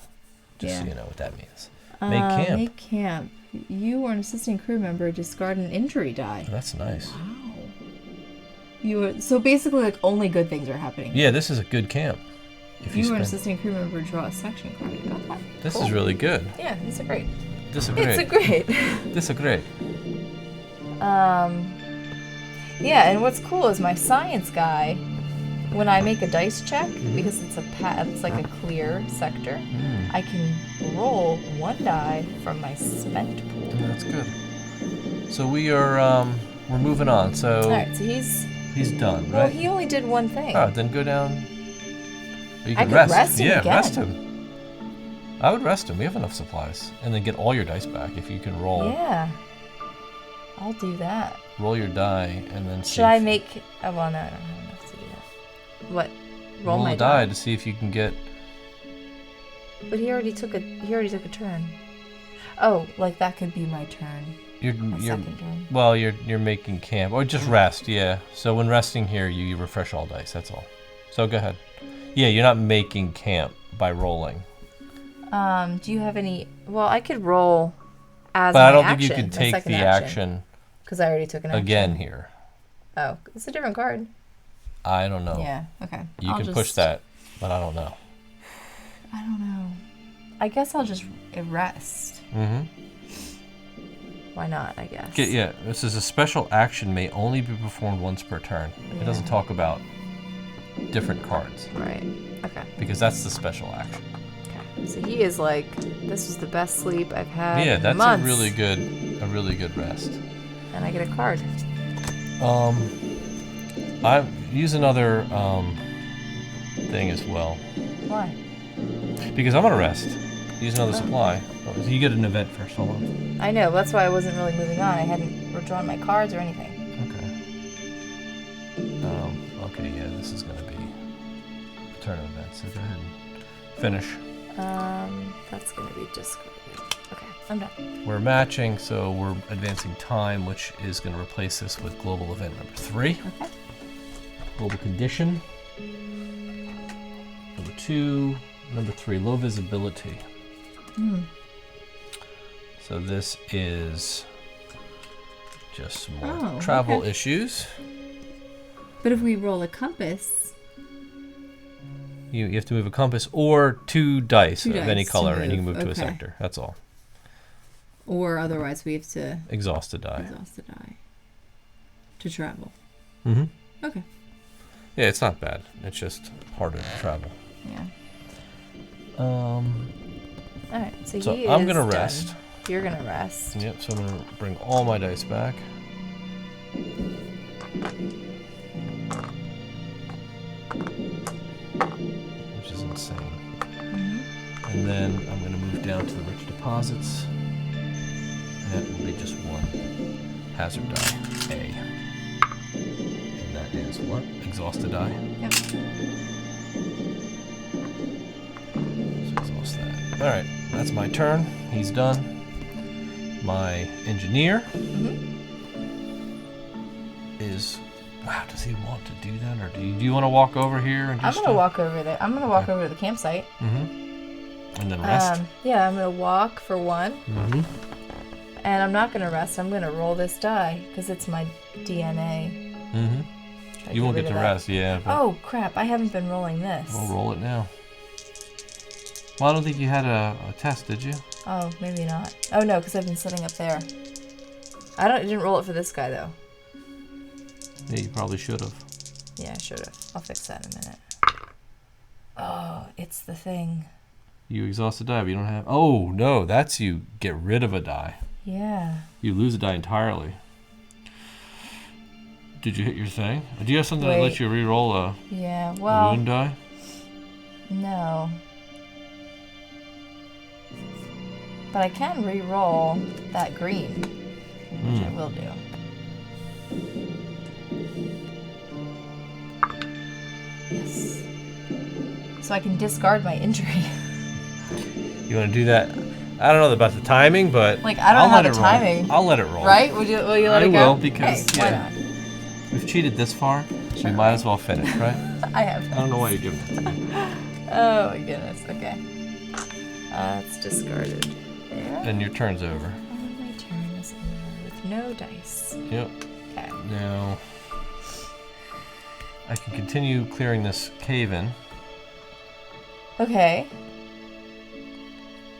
Just so
Yeah.
you know what that means. Make camp.
Make camp. You or an assisting crew member discard an injury die.
That's nice.
So basically, like, only good things are happening.
Yeah, this is a good camp. If
You or an
spend-
assisting crew member draw a section card. Okay.
This
Cool.
is really good.
Yeah, these are great.
This is great.
It's a great.
This is great.
Yeah, and what's cool is my science guy. When I make a dice check,
Mm-hmm.
because it's like a clear sector, I can roll 1 die from my spent pool.
Yeah, that's good. So we are we're moving on. So
All right, so he's
done,
well.
right?
He only did 1 thing.
Oh, then go down. Or you
I
can
could
rest.
rest him
Yeah,
again.
rest him. I would rest him. We have enough supplies, and then get all your dice back if you can roll.
Yeah, I'll do that.
Roll your die, and then see
Should I
if-
make? Oh, well, no, I don't have enough to do that. What? Roll my
a die to see if you can get.
But he already took a turn. Oh, like that could be my turn.
You're
second turn.
well, you're making camp or just rest. Yeah. So when resting here, you refresh all dice. That's all. So go ahead. Yeah, you're not making camp by rolling.
Do you have any? Well, I could roll as
But
my
I don't
action,
think you could
my
take
second
the action
because I already took an action.
again here.
Oh, it's a different card.
I don't know.
Yeah. Okay.
You
I'll
can
just,
push that, but I don't know.
I don't know. I guess I'll just rest.
Mm-hmm.
Why not? I guess.
Yeah, this is a special action may only be performed once per turn. It doesn't talk about different cards
Right. Okay.
because that's the special action.
Okay. So he is like, this was the best sleep I've had.
Yeah,
in
that's
months.
a really good rest.
And I get a card.
I use another thing as well
Why?
because I'm gonna rest. Use another supply. Oh, so you get an event first. Hold on.
I know. That's why I wasn't really moving on. I hadn't withdrawn my cards or anything.
Okay. Okay. Yeah, this is gonna be a turn of events. So go ahead and finish.
That's gonna be discarded. Okay, I'm done.
We're matching, so we're advancing time, which is going to replace this with global event number 3.
Okay.
Global condition. Number 2. Number 3, low visibility. So this is just some more travel
okay.
issues.
But if we roll a compass,
You have to move a compass or 2 dice
2
of any
dice to
color, and you can
move,
move to a
okay.
sector. That's all.
or otherwise we have to
Exhaust a die.
exhaust a die to travel.
Mm-hmm.
Okay.
Yeah, it's not bad. It's just harder to travel.
Yeah.
Um.
All right. So,
So
he
I'm
is
gonna
done.
rest.
You're gonna rest.
Yep, so I'm going to bring all my dice back. Which is insane. And then I'm going to move down to the rich deposits. And that will be just 1 hazard die, A. And that is what? Exhaust a die.
Yep.
So exhaust that. Alright, that's my turn. He's done. My engineer is. Wow, does he want to do that, or do you want to walk over here and
I'm
just?
gonna walk over there. I'm gonna walk over to the campsite.
And then rest.
Yeah, I'm gonna walk for 1.
Mm-hmm.
And I'm not gonna rest. I'm gonna roll this die because it's my DNA.
Mm-hmm. You won't get to rest, yeah. But
Oh crap! I haven't been rolling this.
we'll roll it now. Well, I don't think you had a test, did you?
Oh, maybe not. Oh no, because I've been sitting up there. I didn't roll it for this guy though.
Yeah, you probably should have.
Yeah, I should have. I'll fix that in a minute. Oh, it's the thing.
You exhaust a die, but you don't have... Oh, no, that's you get rid of a die.
Yeah.
You lose a die entirely. Did you hit your thing? Do you have something that lets you re-roll a wound die?
No. But I can re-roll that green, which I will do. Yes. So I can discard my injury.
You want to do that? I don't know about the timing, but
Like, I don't know
I'll
how
let
the
it roll.
timing.
I'll let it roll.
Right? Will you let
I
it go?
will, because,
Hey, why
yeah.
not?
We've cheated this far.
Sure.
We might as well finish, right?
I have.
I don't know why you're giving it to me.
Oh my goodness. Okay. It's discarded. There.
And your turn's over.
And my turn is over with no dice.
Yep.
Okay.
Now, I can continue clearing this cave in.
Okay.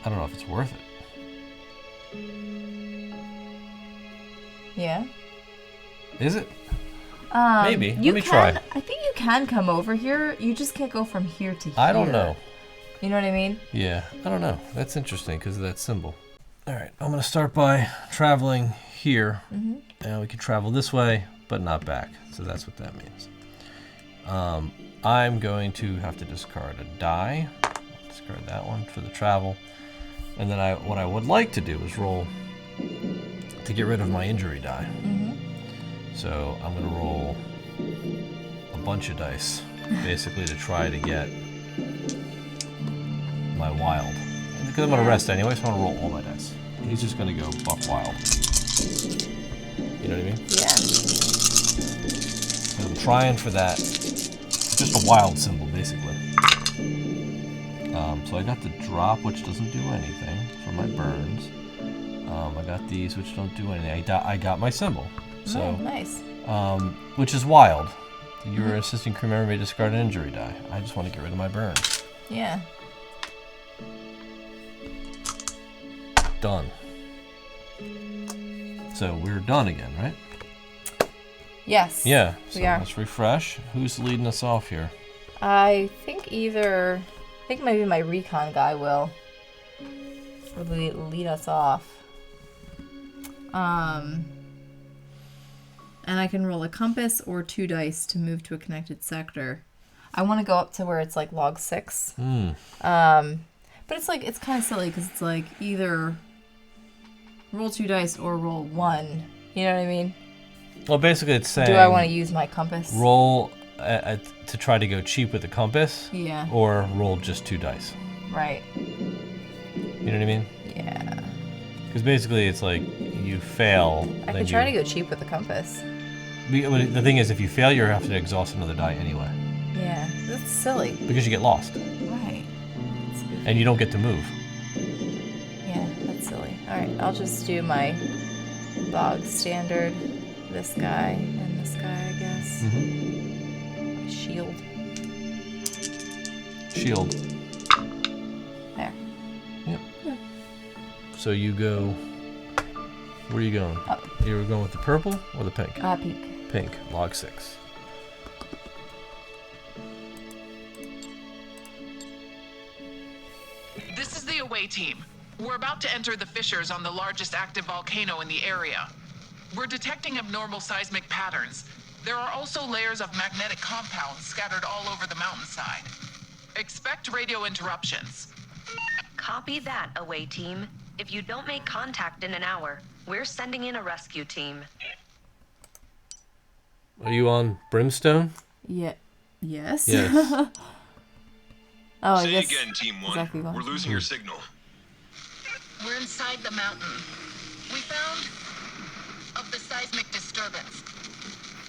I don't know if it's worth it.
Yeah.
Is it? Maybe.
You
Let me try.
I think you can come over here. You just can't go from here to here.
I don't know.
You know what I mean?
Yeah, I don't know. That's interesting because of that symbol. All right, I'm going to start by traveling here.
Mm-hmm.
And we can travel this way, but not back. So that's what that means. I'm going to have to discard a die. Discard that one for the travel. And then what I would like to do is roll to get rid of my injury die.
Mm-hmm.
So I'm going to roll a bunch of dice, basically, to try to get my wild. And because I'm going to rest anyway, so I'm going to roll all my dice. He's just going to go buck wild. You know what I mean?
Yeah.
So I'm trying for that. Just a wild symbol, basically. So I got the drop, which doesn't do anything for my burns. I got these, which don't do anything. I got my symbol. So,
Oh, nice.
which is wild. Your assistant crew member may discard an injury die. I just want to get rid of my burns.
Yeah.
Done. So we're done again, right?
Yes.
Yeah. So
We are.
let's refresh. Who's leading us off here?
I think maybe my recon guy will lead us off. And I can roll a compass or 2 dice to move to a connected sector. I want to go up to where it's like log 6. But it's kind of silly because it's like either roll 2 dice or roll 1. You know what I mean?
Well, basically it's saying...
Do I want to use my compass?
Roll to try to go cheap with the compass.
Yeah.
Or roll just 2 dice.
Right.
You know what I mean?
Yeah.
Because basically it's like you fail.
I could try to go cheap with the compass.
The thing is, if you fail, you have to exhaust another die anyway.
Yeah. That's silly.
Because you get lost.
Right.
And you don't get to move.
Yeah, that's silly. Alright, I'll just do my bog standard. This guy and this guy, I guess.
Mm-hmm.
My shield.
Shield.
There.
Yep. So you go... Where are you going?
Up.
You were going with the purple or the pink?
Pink.
Pink. Log 6.
This is the away team. We're about to enter the fissures on the largest active volcano in the area. We're detecting abnormal seismic patterns. There are also layers of magnetic compounds scattered all over the mountainside. Expect radio interruptions.
Copy that, away team. If you don't make contact in an hour, we're sending in a rescue team.
Are you on Brimstone?
Yeah. Yes.
Yes.
Oh, I
Say
guess
again, Team 1.
exactly what-
We're losing your signal.
We're inside the mountain. We found of the seismic disturbance.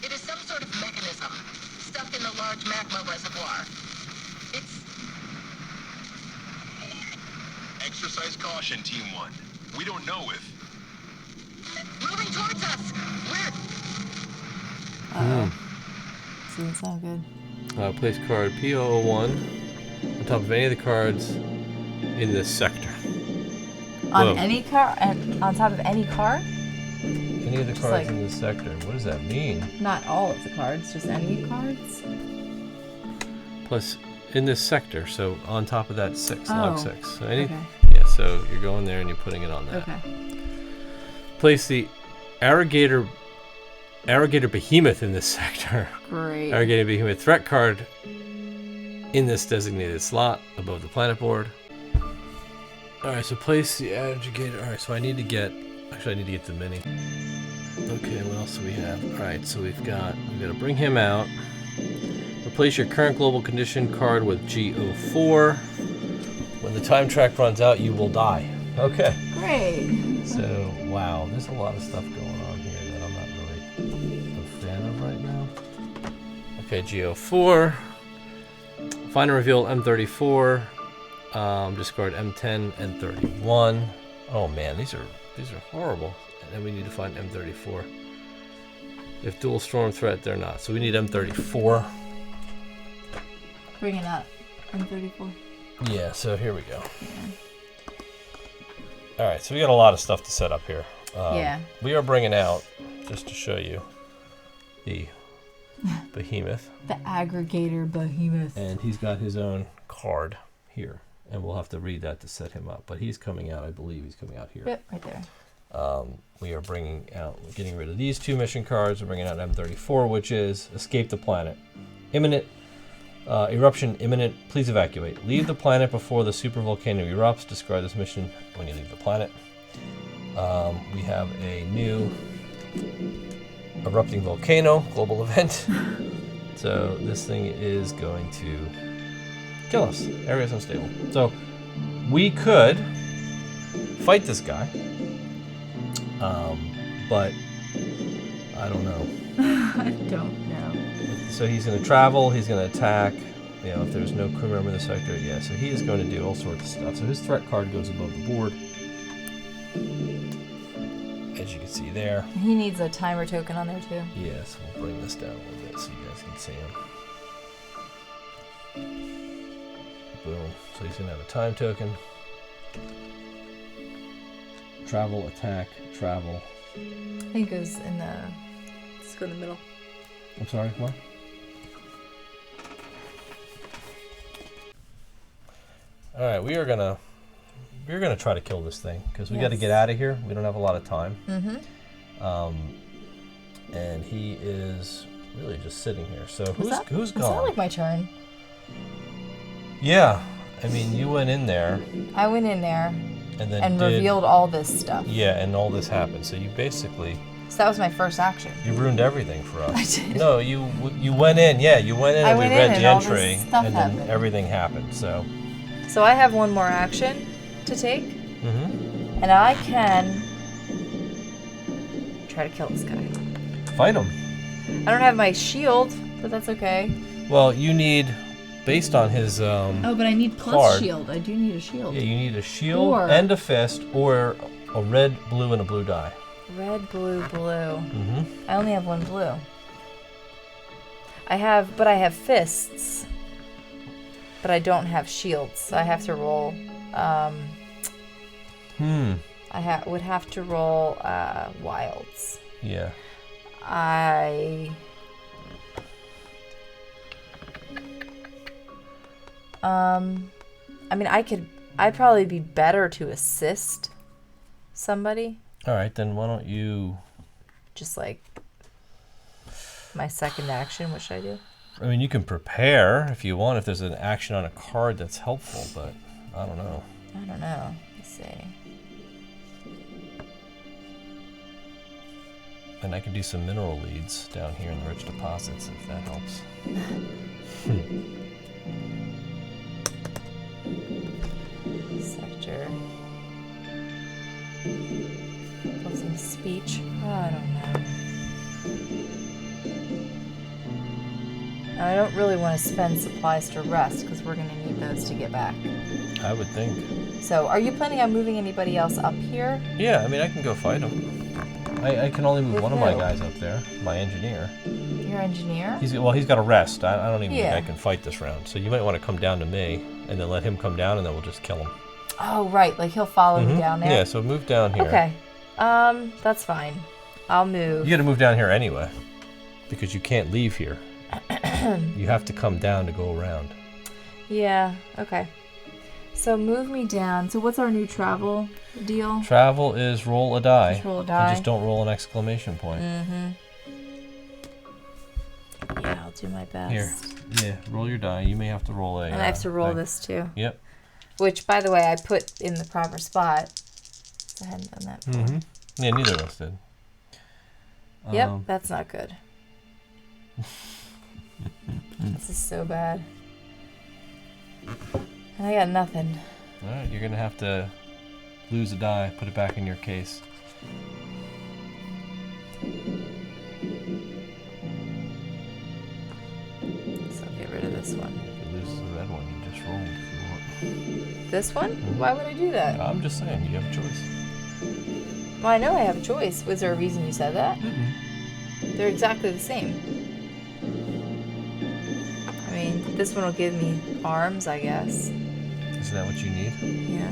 It is some sort of mechanism stuck in the large magma reservoir. It's
Exercise caution, Team 1. We don't know if...
Moving towards us.
Doesn't sound good.
Place card P001 on top of any of the cards in this sector.
On
Whoa.
any car? And on top of any card?
Any of the cards
like-
in this sector. What does that mean?
Not all of the cards, just any cards?
Plus, in this sector, so on top of that 6, log
Oh,
6. So any,
okay.
Yeah, so you're going there and you're putting it on that.
Okay.
Place the Arrogator Behemoth in this sector.
Great.
Arrogator Behemoth threat card in this designated slot above the planet board. Alright, so place the Arrogator. Alright, so I need to get the mini. Okay, what else do we have? Alright, so we've got to bring him out. Replace your current global condition card with G04. When the time track runs out, you will die. Okay.
Great.
So, wow, there's a lot of stuff going on here that I'm not really a fan of right now. Okay, G04. Find and reveal M34. Discard M10 and 31. Oh man, these are horrible. And then we need to find M34. If dual storm threat, they're not. So we need M34.
Bring it up. M34.
Yeah, so here we go. Alright, so we got a lot of stuff to set up here.
Yeah.
We are bringing out, just to show you, the Behemoth.
The Aggregator Behemoth.
And he's got his own card here. And we'll have to read that to set him up. But he's coming out, I believe he's coming out here.
Yep, right there.
We are getting rid of these 2 mission cards. We're bringing out M34, which is Escape the Planet. Imminent. Eruption imminent. Please evacuate. Leave the planet before the supervolcano erupts. Discard this mission when you leave the planet. We have a new erupting volcano global event. So this thing is going to kill us. Area's unstable. So we could fight this guy, but I don't know.
I don't know.
So he's going to travel, he's going to attack, if there's no crew member in the sector, yeah, so he is going to do all sorts of stuff. So his threat card goes above the board, as you can see there.
He needs a timer token on there too.
Yes, we'll bring this down a little bit so you guys can see him. Boom, so he's going to have a time token. Travel, attack, travel.
I think it goes in the... Let's go in the middle.
I'm sorry, what? Alright, we're gonna try to kill this thing because we got to get out of here. We don't have a lot of time. And he is really just sitting here. So who's gone?
Is that like my turn?
Yeah, I mean you went in there.
I went in there
and then
revealed all this stuff.
Yeah, and all this happened. So you basically.
So that was my first action.
You ruined everything for us.
I did.
No, you went in. Yeah, you went in and we read the entry, and then
happened.
everything happened. So
I have one more action to take, and I can try to kill this guy.
Fight him.
I don't have my shield, but that's okay.
Well, you need, based on his
Oh, but I need plus
card,
shield. I do need a shield.
Yeah, you need a shield and a fist, or a red, blue, and a blue die.
Red, blue, blue. I only have one blue. I have fists, but I don't have shields. So I have to roll. I would have to roll wilds.
Yeah.
I mean, I'd probably be better to assist somebody.
All right, then why don't you...
Just like my second action, what should I do?
I mean, you can prepare if you want, if there's an action on a card that's helpful, but I don't know.
I don't know. Let's see.
And I can do some mineral leads down here in the rich deposits if that helps.
Sector. Closing speech. Oh, I don't know. Now, I don't really want to spend supplies to rest because we're going to need those to get back.
I would think.
So, are you planning on moving anybody else up here?
Yeah, I mean, I can go fight him. I can only move
With
one of my
who?
guys up there, my engineer.
Your engineer?
He's got to rest. I don't even
Yeah.
think I can fight this round. So you might want to come down to me and then let him come down, and then we'll just kill him.
Oh, right. Like he'll follow me down there.
Yeah, so move down here.
Okay. That's fine. I'll move.
You got to move down here anyway, because you can't leave here. You have to come down to go around.
Yeah. Okay. So move me down. So what's our new travel deal?
Travel is roll a die.
Just roll a
And
die.
just don't roll an exclamation point.
Yeah, I'll do my best.
Here. Yeah, roll your die. You may have to roll a.
And I have to roll
thing.
this too.
Yep.
Which, by the way, I put in the proper spot. I hadn't done that before.
Mm-hmm. Yeah, neither of us did.
Yep, that's not good. This is so bad. And I got nothing.
All right, you're gonna have to lose a die. Put it back in your case.
So I'll get rid of this one.
You could lose the red one you just rolled if you want.
This one? Why would I do that?
I'm just saying, you have a choice.
Well, I know I have a choice. Was there a reason you said that? They're exactly the same. I mean, this one will give me arms, I guess.
Isn't that what you need?
Yeah.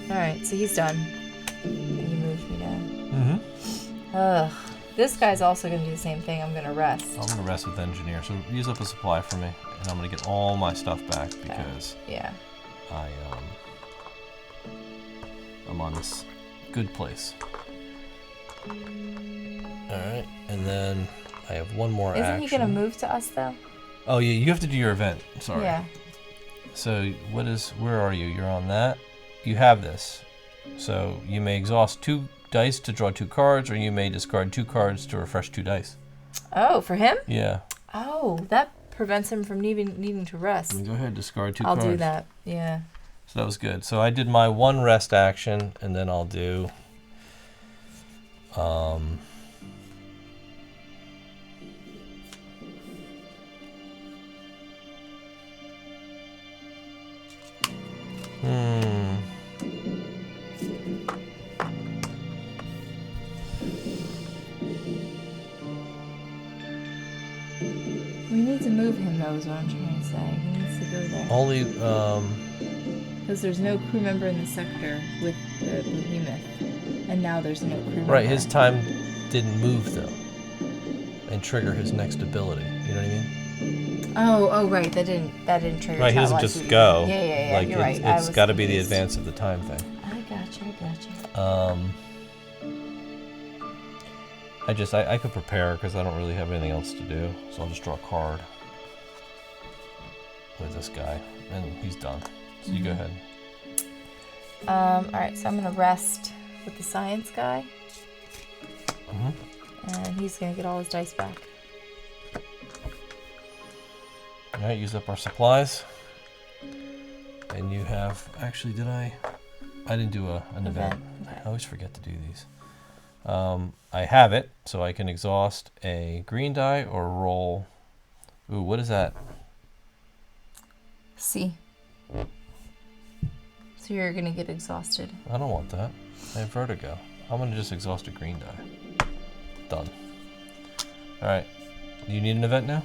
Alright, so he's done. And you moved me down.
Mm-hmm.
Ugh. This guy's also going to do the same thing. I'm going to rest.
I'm gonna rest with engineer. So use up a supply for me, and I'm gonna get all my stuff back because
Yeah.
I'm on this good place. All right, and then I have one more
Isn't
action.
he going to move to us, though?
Oh yeah, you have to do your event. Sorry.
Yeah.
So where are you? You're on that. You have this. So you may exhaust 2 dice to draw 2 cards, or you may discard 2 cards to refresh 2 dice.
Oh, for him?
Yeah.
Oh, that prevents him from needing to rest.
Go ahead, discard 2
I'll
cards.
do that. Yeah.
So that was good. So I did my 1 rest action, and then I'll do
We need to move him, though, is what I'm trying to say. He needs to go there.
only
Because there's no crew member in the sector with the behemoth. And now there's no crew member.
right. His time didn't move though, and trigger his next ability. You know what I mean?
Oh, right. That didn't trigger.
Right. He doesn't
Talon,
just
so-
go.
Yeah.
Like
You're right. I
it's
was
got to be the
confused.
advance of the time thing.
I gotcha.
I could prepare because I don't really have anything else to do, so I'll just draw a card with this guy, and he's done. So you go ahead.
All right. So I'm gonna rest with the science guy, and he's gonna get all his dice back.
All right, use up our supplies, and you have actually. I didn't do an event.
Okay.
I always forget to do these. I have it, so I can exhaust a green die or roll. Ooh, what is that?
C. So you're gonna get exhausted.
I don't want that. I have vertigo. I'm gonna just exhaust a green die. Done. All right. Do you need an event now?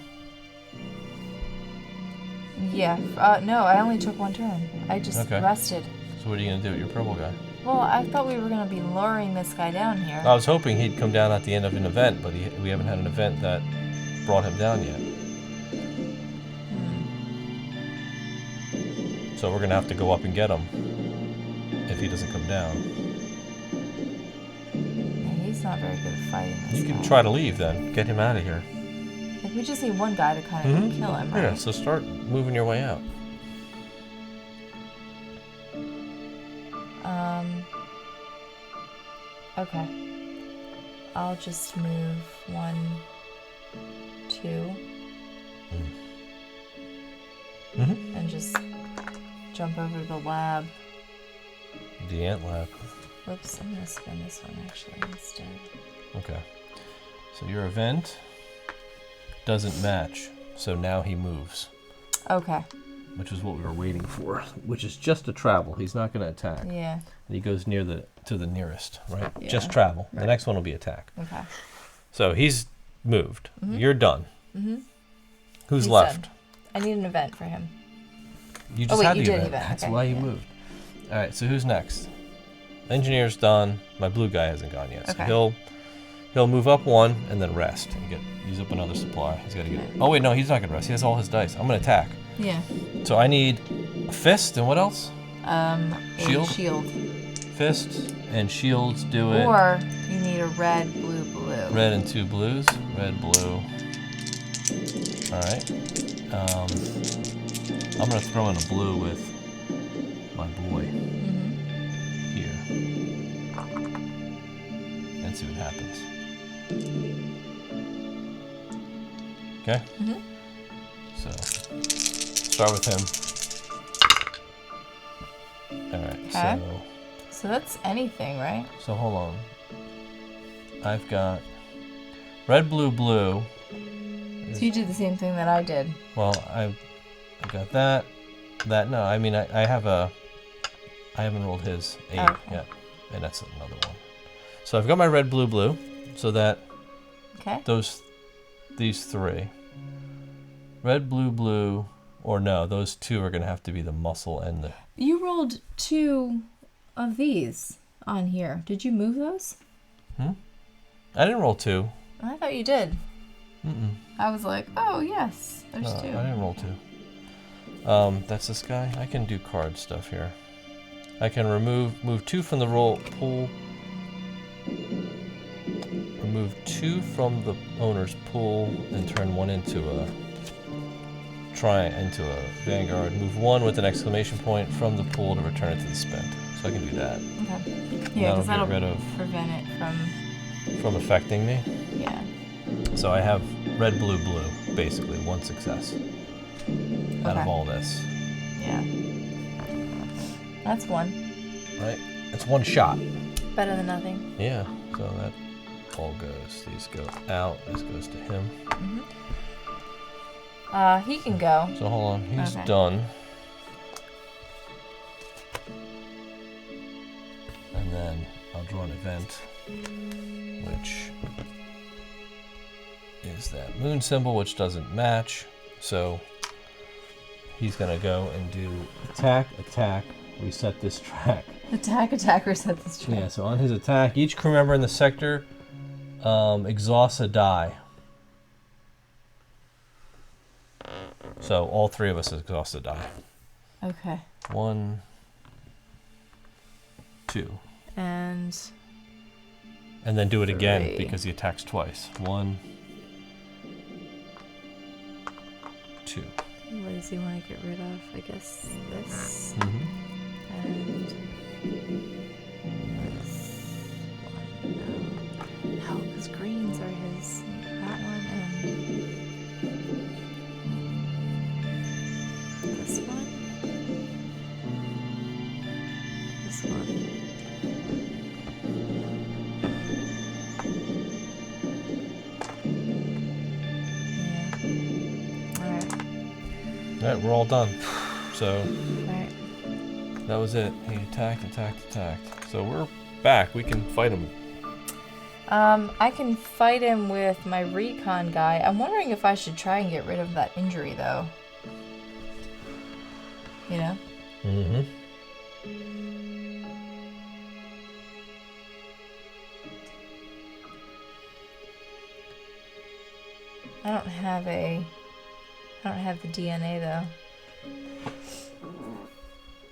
Yeah. No, I only took 1 turn. I just
Okay.
rested.
So what are you gonna do with your purple guy?
Well, I thought we were gonna be luring this guy down here.
I was hoping he'd come down at the end of an event, but we haven't had an event that brought him down yet. So we're gonna have to go up and get him if he doesn't come down.
Yeah, he's not very good at fighting this
You can
guy.
try to leave then. Get him out of here.
Like, we just need one guy to kind of kill him, right?
Yeah, so start moving your way out.
Okay. I'll just move 1, 2. And just jump over to the lab.
The ant lab.
Whoops, I'm gonna spin this one actually instead.
Okay. So your event doesn't match. So now he moves,
Okay.
which is what we were waiting for, which is just a travel. He's not going to attack.
Yeah.
And he goes to the nearest, right?
Yeah.
Just travel. The
Right.
next one will be attack.
Okay.
So he's moved. You're done. Who's
He's
left?
done. I need an event for him.
You just
wait,
had
you
the
did
event.
event.
That's
Okay,
why you
yeah.
moved. All right, so who's next? Engineer's done. My blue guy hasn't gone yet.
Okay.
So he'll move up one and then rest and use up another supply. He's got to get. Oh wait, no, he's not gonna rest. He has all his dice. I'm gonna attack.
Yeah.
So I need a fist and what else? Shield?
A shield.
Fist and shields do it.
Or you need a red, blue, blue.
Red and 2 blues. Red, blue. All right. I'm gonna throw in a blue with my boy here and see what happens. Okay. So start with him. All right.
Okay. So that's anything, right?
So hold on. I've got red, blue, blue.
So you did the same thing that I did.
Well, I got that. No, I mean I haven't rolled his 8 yet, and that's another one. So I've got my red, blue, blue, so that these 3, red, blue, blue, or no, those 2 are gonna have to be the muscle and the.
You rolled 2 of these on here. Did you move those?
I didn't roll 2.
I thought you did. I was like, oh yes, there's
No,
2.
I didn't roll 2. That's this guy. I can do card stuff here. I can move 2 from the roll pool. Remove 2 from the owner's pool and turn 1 into a vanguard. Move 1 with an exclamation point from the pool to return it to the spent. So I can do that.
Okay. Yeah, because that'll
rid of
prevent it from
affecting me.
Yeah.
So I have red, blue, blue, basically 1 success out of all this.
Yeah. That's 1.
Right? It's 1 shot.
Better than nothing.
Yeah. So that all goes. These go out. This goes to him.
He can go.
So hold on. He's
Okay.
done. And then I'll draw an event, which is that moon symbol, which doesn't match. So he's gonna go and do attack, reset this track.
Attack, reset this track.
Yeah, so on his attack, each crew member in the sector exhausts a die. So all 3 of us exhaust a die.
Okay.
1, 2.
And
then do it again
3.
because he attacks twice. 1, 2.
what does he want to get rid of? I guess this.
Mm-hmm.
And this one. No, because greens are his. That one and this one. This one. Yeah. Alright.
Alright, we're all done. So
Alright.
that was it. He attacked. So we're back. We can fight him.
I can fight him with my recon guy. I'm wondering if I should try and get rid of that injury, though. You know?
Mm-hmm.
I don't have the DNA, though.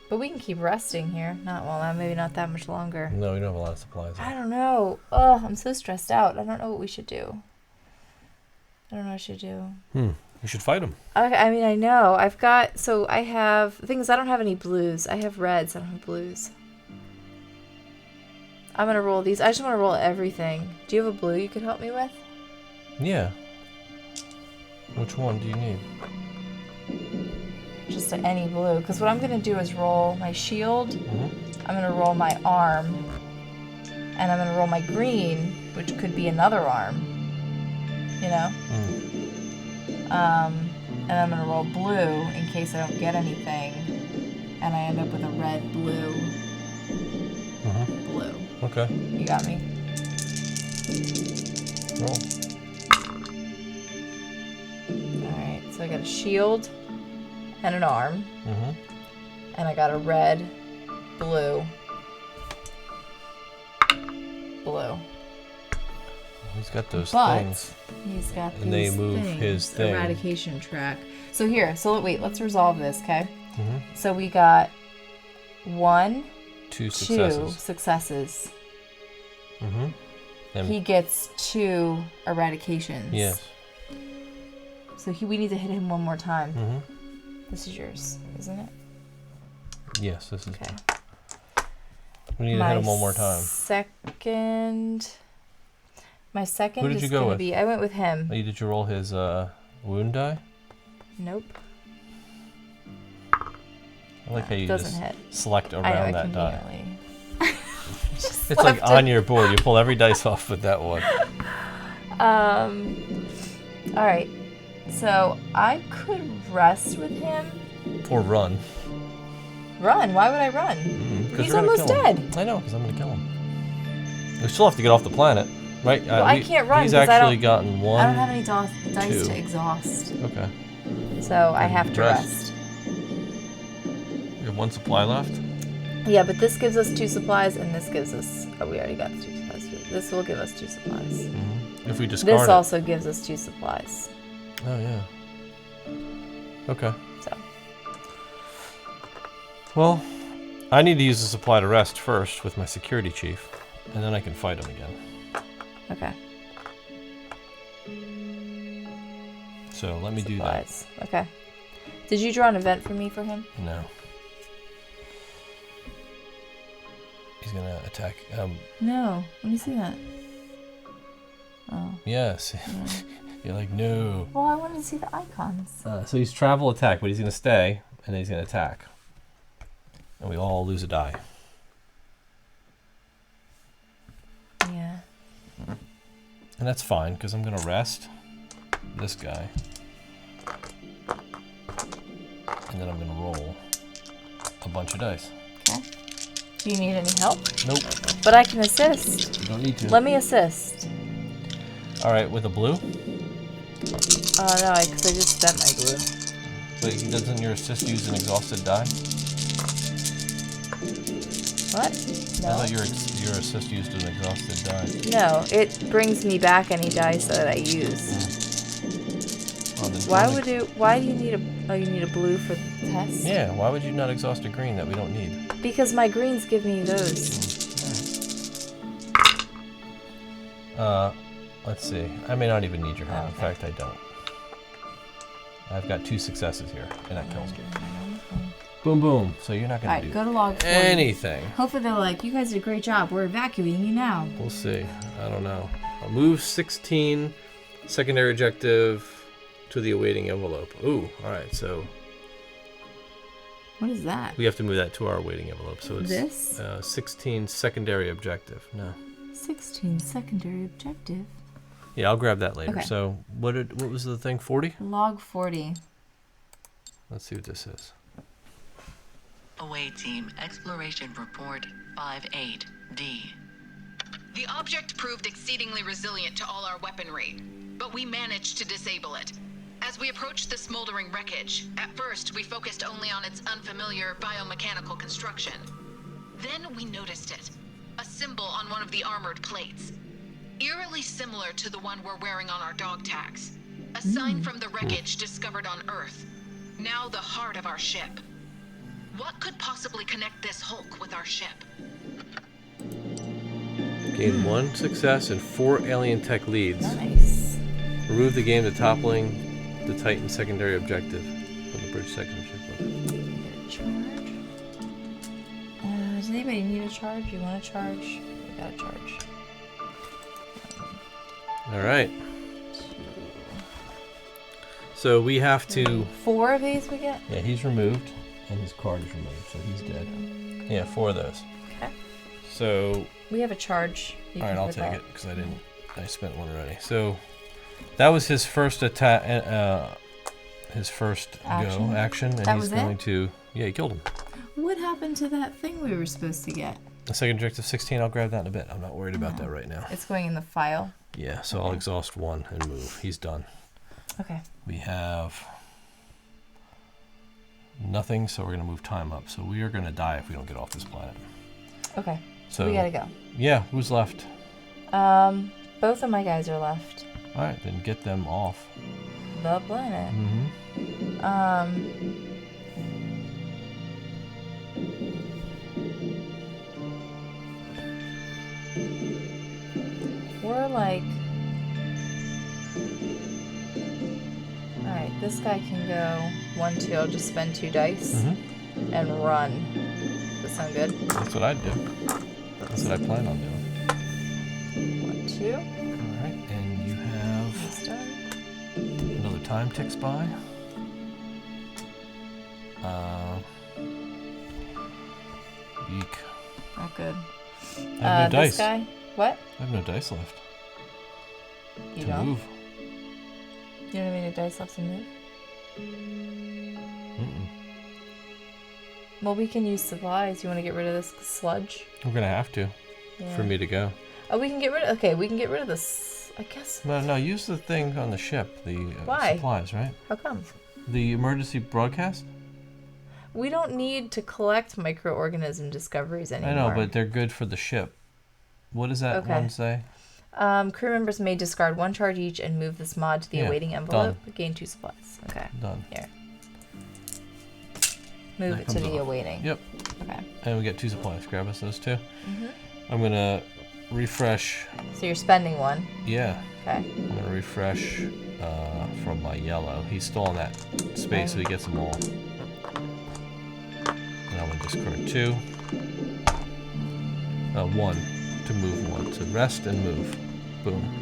But we can keep resting here. Maybe not that much longer.
No, we don't have a lot of supplies.
I don't know. Oh, I'm so stressed out. I don't know what we should do. I don't know what I should do.
You should fight him.
Okay, I mean, I know. I don't have any blues. I have reds. I don't have blues. I'm going to roll these. I just want to roll everything. Do you have a blue you could help me with?
Yeah. Which one do you need?
Just any blue. Because what I'm going to do is roll my shield. I'm going to roll my arm. And I'm going to roll my green, which could be another arm. You know? And I'm gonna roll blue in case I don't get anything, and I end up with a red, blue, blue.
Okay.
You got me.
Roll.
All right. So I got a shield and an arm,
Mm-hmm.
and I got a red, blue, blue.
He's got those
But
things.
he's got
And they
these
move
things,
his thing.
eradication track. So here, wait, let's resolve this, okay?
Mm-hmm.
So we got 1,
2
2
successes.
successes.
Mm-hmm. And
He gets 2 eradications.
yes.
So we need to hit him one more time.
Mm-hmm.
This is yours, isn't it?
Yes, this is.
Okay.
We need to hit him one more time.
My second
Who did
is
you go
gonna
with?
be. I went with him.
Oh, did you roll his wound die?
Nope.
I like how you
doesn't
just
hit.
select
I know,
around
I
that die.
conveniently.
It's like on your board. You pull every dice off with that one.
All right. So I could rest with him.
Or run.
Run? Why would I run?
'Cause
He's
you're gonna
almost
kill him.
dead.
I know, because I'm going to kill him. We still have to get off the planet, right?
Well, I can't run
He's
'cause
actually gotten one.
I don't have any dice
2.
to exhaust.
Okay.
So I have to
Rest.
rest.
We have 1 supply left.
Yeah, but this gives us 2 supplies, and this gives us. Oh, we already got the 2 supplies. This will give us 2 supplies.
If we discard
This
it.
also gives us 2 supplies.
Oh, yeah. Okay.
So
Well, I need to use the supply to rest first with my security chief, and then I can fight him again.
okay.
So let me do that.
Supplies. Okay. Did you draw an event for me for him?
No. He's gonna attack.
No. Let me see that. Oh.
Yes. You're like, no.
Well, I wanted to see the icons.
So he's travel attack, but he's gonna stay, and then he's gonna attack. And we all lose a die.
Yeah.
And that's fine, because I'm gonna rest this guy. And then I'm gonna roll a bunch of dice.
Okay. Do you need any help?
Nope.
But I can assist.
You don't need to.
Let me assist.
Alright, with a blue?
Oh no, because I just spent my blue.
Wait, doesn't your assist use an exhausted die?
What?
I
No.
thought your assist used an exhausted die.
No, it brings me back any dice that I use. Why do you need a? Oh, you need a blue for the test.
Yeah, why would you not exhaust a green that we don't need?
Because my greens give me those.
Let's see. I may not even need your help.
Oh,
In
okay.
fact, I don't. I've got 2 successes here, and that kills me. Boom, boom. So you're not
All
gonna
right,
do
go to log 40.
anything.
Hopefully they're like, you guys did a great job. We're evacuating you now.
We'll see. I don't know. I'll move 16 secondary objective to the awaiting envelope. Ooh, all right. So
What is that?
we have to move that to our awaiting envelope. So it's
This?
16 secondary objective. No.
16 secondary objective.
Yeah, I'll grab that later.
Okay.
So what was the thing? 40?
Log 40.
Let's see what this is.
Away team, exploration report 58D.
The object proved exceedingly resilient to all our weaponry, but we managed to disable it. As we approached the smoldering wreckage, at first we focused only on its unfamiliar biomechanical construction. Then we noticed it, a symbol on one of the armored plates. Eerily similar to the one we're wearing on our dog tags. A sign from the wreckage discovered on Earth. Now the heart of our ship. What could possibly connect this Hulk with our ship?
Gain 1 success and 4 alien tech leads.
Nice.
Remove the game to toppling the Titan secondary objective from the bridge section ship.
Need a charge. Does anybody need a charge? You want a charge? We got a charge.
All right. So we have to.
4 of these we get?
Yeah, he's removed, and his card is removed, so he's dead. Yeah, 4 of those.
Okay.
So.
We have a charge. You
All right,
can
I'll
put
take
that.
it because I spent 1 already. So that was his first attack. his first
Action?
go action, and
That
he's
was it?
going to. Yeah, he killed him.
What happened to that thing we were supposed to get?
The second objective 16. I'll grab that in a bit. I'm not worried about that right now.
It's going in the file.
Yeah, so I'll exhaust one and move. He's done.
Okay.
We have nothing, so we're going to move time up. So we are going to die if we don't get off this planet.
Okay.
So
we gotta go.
Yeah, who's left?
Both of my guys are left.
All right, then get them off.
The planet. We're like... Alright, this guy can go 1, 2. I'll just spend 2 dice and run. Does that sound good?
That's what I'd do. That's what I plan on doing.
1, 2.
Alright, and you have
That's done.
another time ticks by. Eek.
Not good.
I have no
this
dice.
guy. What?
I have no dice left
You
to
don't?
move.
You don't have any dice left to move? Well, we can use supplies. You want to get rid of this sludge?
We're gonna have to for me to go.
Oh, we can get rid of... Okay, we can get rid of this... I guess...
No, use the thing on the ship, the
Why?
supplies, right?
How come?
The emergency broadcast?
We don't need to collect microorganism discoveries anymore.
I know, but they're good for the ship. What does that
Okay.
one say?
Crew members may discard 1 charge each and move this mod to the
Yeah,
awaiting envelope. Gain 2 supplies. Okay.
Done.
Here. Move
That
it to
comes
the
off.
awaiting.
Yep.
Okay.
And we get 2 supplies. Grab us those 2. I'm gonna refresh.
So you're spending 1.
Yeah.
Okay.
I'm gonna refresh from my yellow. He's still in that space, so he gets them all. And I'm gonna discard 2. 1 to move 1 to rest and move. Boom.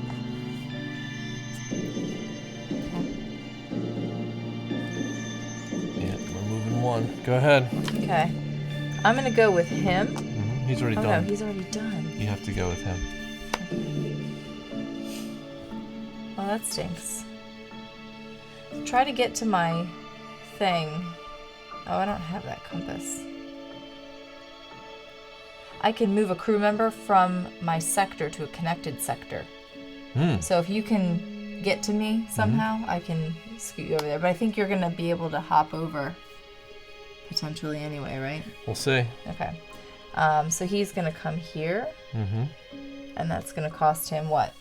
Yeah, we're moving 1. Go ahead.
Okay. I'm gonna go with him.
He's already
Oh
done.
no, he's already done.
You have to go with him.
Well, that stinks. Try to get to my thing. Oh, I don't have that compass. I can move a crew member from my sector to a connected sector. So if you can get to me somehow, I can scoot you over there. But I think you're going to be able to hop over potentially anyway, right?
We'll see.
Okay. So he's going to come here. And that's going to cost him what?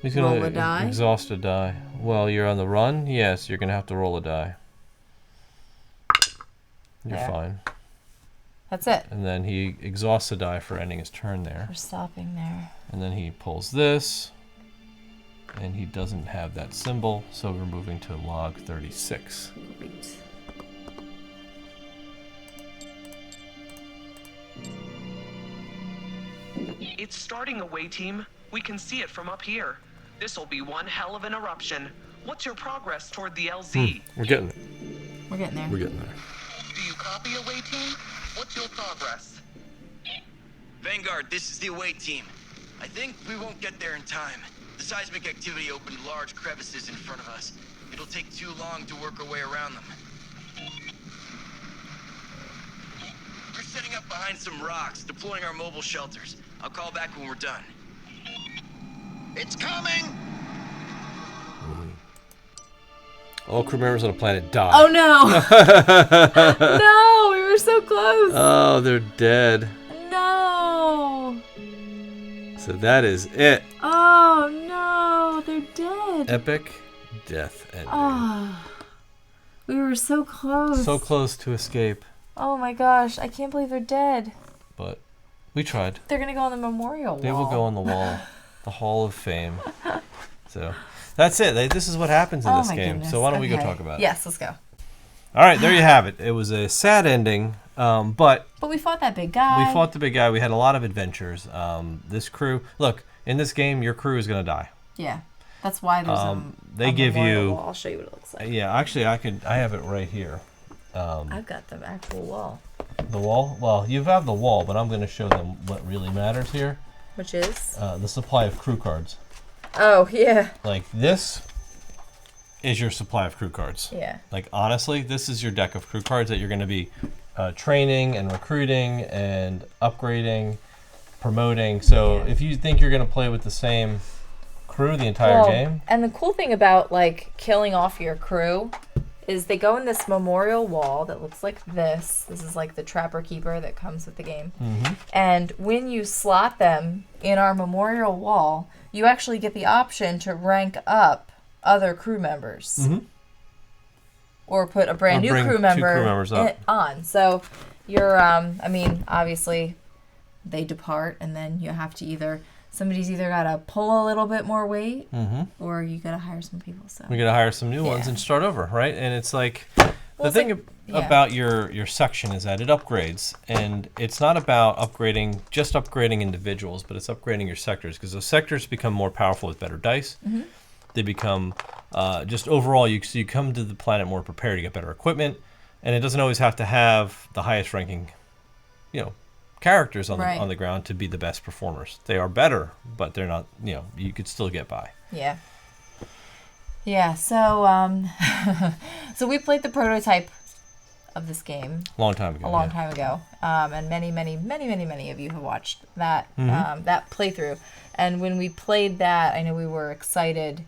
He's gonna
Roll a die?
exhaust a die. Well, you're on the run. Yes, you're gonna have to roll a die. You're
There.
fine.
That's it.
And then he exhausts a die for ending his turn there.
We're stopping there.
And then he pulls this, and he doesn't have that symbol, so we're moving to log 36.
Great.
It's starting away, team. We can see it from up here. This'll be one hell of an eruption. What's your progress toward the LZ?
We're getting it.
We're getting there.
We're getting there.
Do you copy, away team? What's your progress?
Vanguard, this is the away team. I think we won't get there in time. The seismic activity opened large crevices in front of us. It'll take too long to work our way around them. We're setting up behind some rocks, deploying our mobile shelters. I'll call back when we're done. It's coming!
All crew members on the planet die.
Oh no! No, we were so close.
Oh, they're dead.
No.
So that is it.
Oh no, they're dead.
Epic death ending.
Oh, we were so close.
So close to escape,
Oh my gosh, I can't believe they're dead.
but we tried.
They're gonna go on the memorial wall.
They will go on the wall, the Hall of Fame. So that's it. This is what happens in
Oh
this
my
game.
goodness.
So why don't we go
Okay.
talk about it?
Yes, let's go.
All right, there you have it. It was a sad ending, but
But we fought that big guy.
we fought the big guy. We had a lot of adventures. This crew, look, in this game, your crew is gonna die.
Yeah, that's why there's
they
a
give
memorial
you-
wall. I'll show you what it looks like.
Yeah, actually, I have it right here.
I've got the actual wall,
The wall. Well, you have the wall, but I'm gonna show them what really matters here.
which is
The supply of crew cards.
oh yeah.
Like this is your supply of crew cards.
Yeah.
Like, honestly, this is your deck of crew cards that you're going to be training and recruiting and upgrading, promoting. So if you think you're going to play with the same crew the entire game.
And the cool thing about like killing off your crew is they go in this memorial wall that looks like this. This is like the Trapper Keeper that comes with the game. And when you slot them in our memorial wall, you actually get the option to rank up other crew members. Or put a brand new crew member on. So you're, I mean, obviously they depart and then you have to somebody's either got to pull a little bit more weight or you got to hire some people. So
we got to hire some new ones and start over, right? And it's like, the thing about your section is that it upgrades, and it's not about just upgrading individuals, but it's upgrading your sectors, because those sectors become more powerful with better dice. They become, just overall, you come to the planet more prepared, you get better equipment, and it doesn't always have to have the highest ranking, characters on the ground to be the best performers. They are better, but they're not, you could still get by.
Yeah. Yeah, so so we played the prototype of this game
a long time ago.
And many of you have watched that that playthrough. And when we played that, I know we were excited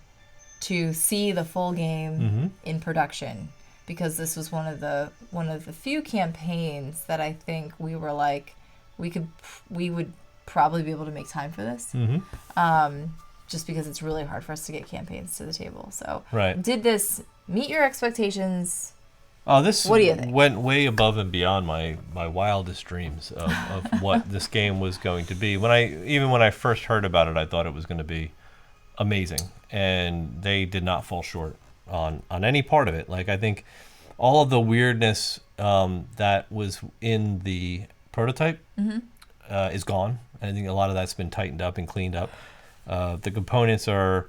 to see the full game in production, because this was one of the few campaigns that I think we were like, we would probably be able to make time for this. Just because it's really hard for us to get campaigns to the table. So did this meet your expectations?
Oh, this
what do you think?
Went way above and beyond my wildest dreams of what this game was going to be. When I first heard about it, I thought it was going to be amazing, and they did not fall short on any part of it. Like, I think all of the weirdness that was in the prototype is gone. I think a lot of that's been tightened up and cleaned up. The components are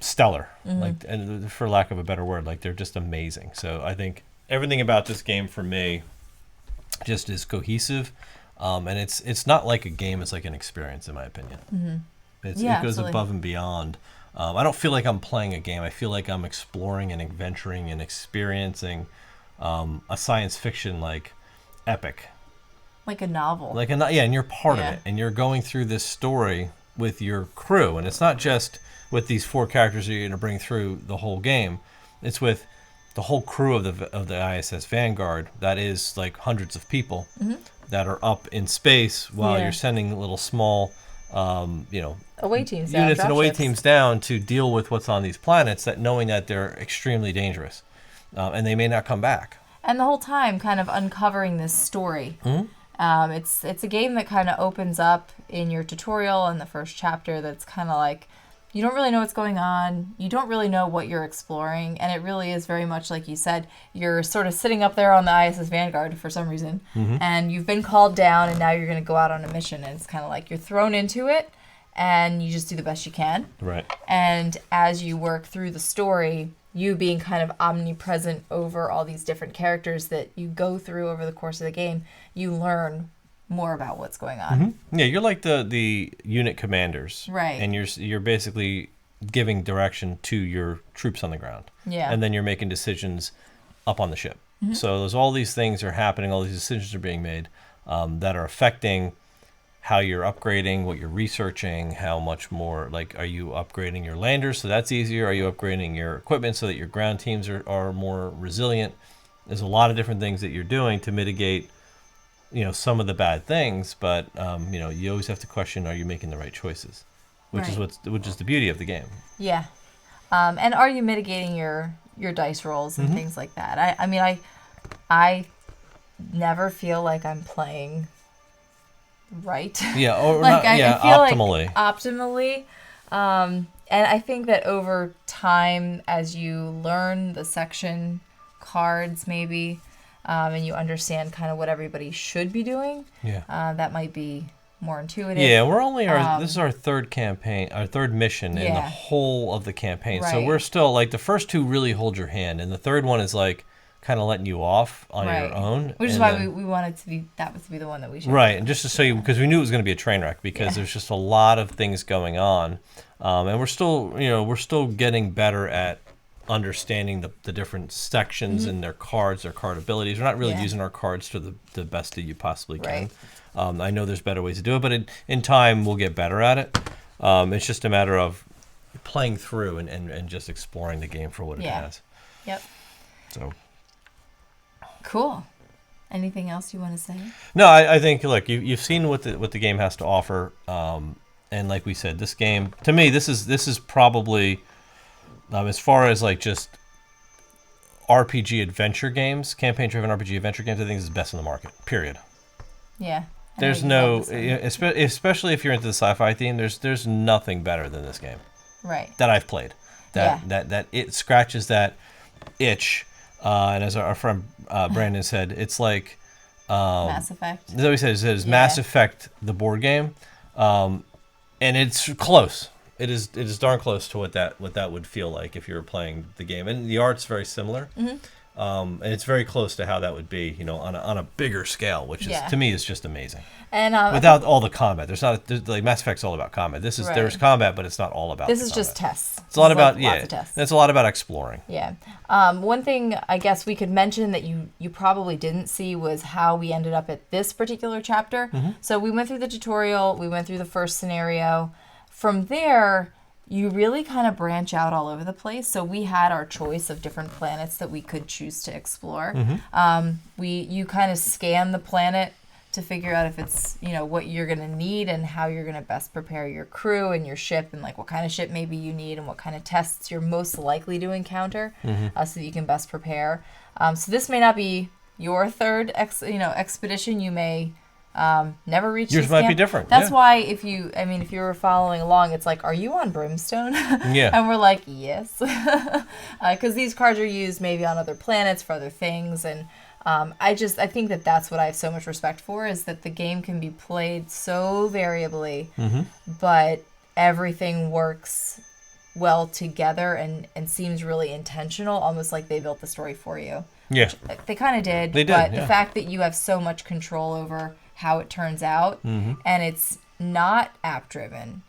stellar, and for lack of a better word, like, they're just amazing. So I think everything about this game for me just is cohesive, and it's not like a game; it's like an experience, in my opinion. It goes absolutely above and beyond. I don't feel like I'm playing a game. I feel like I'm exploring and adventuring and experiencing a science fiction like epic,
like a novel,
and you're part of it, and you're going through this story with your crew, and it's not just with these 4 characters that you're going to bring through the whole game. It's with the whole crew of the ISS Vanguard. That is like hundreds of people that are up in space while you're sending little small,
away teams
down, units and away teams down to deal with what's on these planets. That knowing that they're extremely dangerous, and they may not come back.
And the whole time, kind of uncovering this story. It's a game that kind of opens up in your tutorial in the first chapter. That's kind of like, you don't really know what's going on. You don't really know what you're exploring. And it really is very much like you said, you're sort of sitting up there on the ISS Vanguard for some reason. And you've been called down, and now you're going to go out on a mission. And it's kind of like you're thrown into it, and you just do the best you can.
Right.
And as you work through the story, you being kind of omnipresent over all these different characters that you go through over the course of the game, you learn more about what's going on.
Yeah, you're like the unit commanders,
right?
And you're basically giving direction to your troops on the ground.
Yeah,
and then you're making decisions up on the ship. So there's all these things are happening, all these decisions are being made that are affecting how you're upgrading, what you're researching, how much more, like, are you upgrading your landers so that's easier? Are you upgrading your equipment so that your ground teams are more resilient? There's a lot of different things that you're doing to mitigate, some of the bad things, but you always have to question, are you making the right choices? Which is the beauty of the game.
Yeah. And are you mitigating your dice rolls and things like that? I mean, I never feel like I'm playing right.
Yeah, or
like
not,
I feel
optimally.
Like optimally. And I think that over time, as you learn the section cards, maybe, and you understand kind of what everybody should be doing, that might be more intuitive.
Yeah, we're only this is our third campaign, our third mission in the whole of the campaign. Right. So we're still like, the first 2 really hold your hand, and the third one is like kind of letting you off on your own.
Which is why we wanted to be, that was to be the one that we should.
Right, and just to show you, because we knew it was going to be a train wreck, because there's just a lot of things going on, and we're still getting better at understanding the different sections in their cards, their card abilities. We're not really
Yeah.
using our cards to the best that you possibly can.
Right.
I know there's better ways to do it, but in time we'll get better at it. It's just a matter of playing through and just exploring the game for what it has.
Yep.
So
Cool. Anything else you want to say?
no, I think look, you've seen what the game has to offer, and like we said, this game to me this is probably as far as like just RPG adventure games, campaign-driven RPG adventure games, I think this is best in the market. Period.
Yeah. I
There's
know
no,
you felt the same.
especially if you're into the sci-fi theme. There's nothing better than this game
Right.
that I've played. That it scratches that itch, and as our friend Brandon said, it's like
Mass Effect.
that's what he says. It is Mass Effect, the board game, and it's close. It is darn close to what that would feel like if you were playing the game, and the art's very similar. And it's very close to how that would be, on a bigger scale, which is to me is just amazing.
And
Without all the combat, there's like Mass Effect's all about combat. This is there's combat, but it's not all about.
this
the
is
combat.
just tests.
It's a lot
This is
about
like lots of tests.
It's a lot about exploring.
Yeah. One thing I guess we could mention that you probably didn't see was how we ended up at this particular chapter. So we went through the tutorial, we went through the first scenario. From there, you really kind of branch out all over the place. So we had our choice of different planets that we could choose to explore. You kind of scan the planet to figure out if it's what you're going to need and how you're going to best prepare your crew and your ship, and like what kind of ship maybe you need and what kind of tests you're most likely to encounter, so that you can best prepare. So this may not be your third expedition. You may never reach
Yours
this
might be
camp.
different,
That's
yeah.
why if you were following along, it's like, are you on Brimstone?
Yeah.
And we're like, yes, because these cards are used maybe on other planets for other things, and I think that's what I have so much respect for, is that the game can be played so variably, but everything works well together and seems really intentional, almost like they built the story for you.
Yeah.
They kind of did.
They did,
But
yeah.
the fact that you have so much control over how it turns out, and it's not app driven.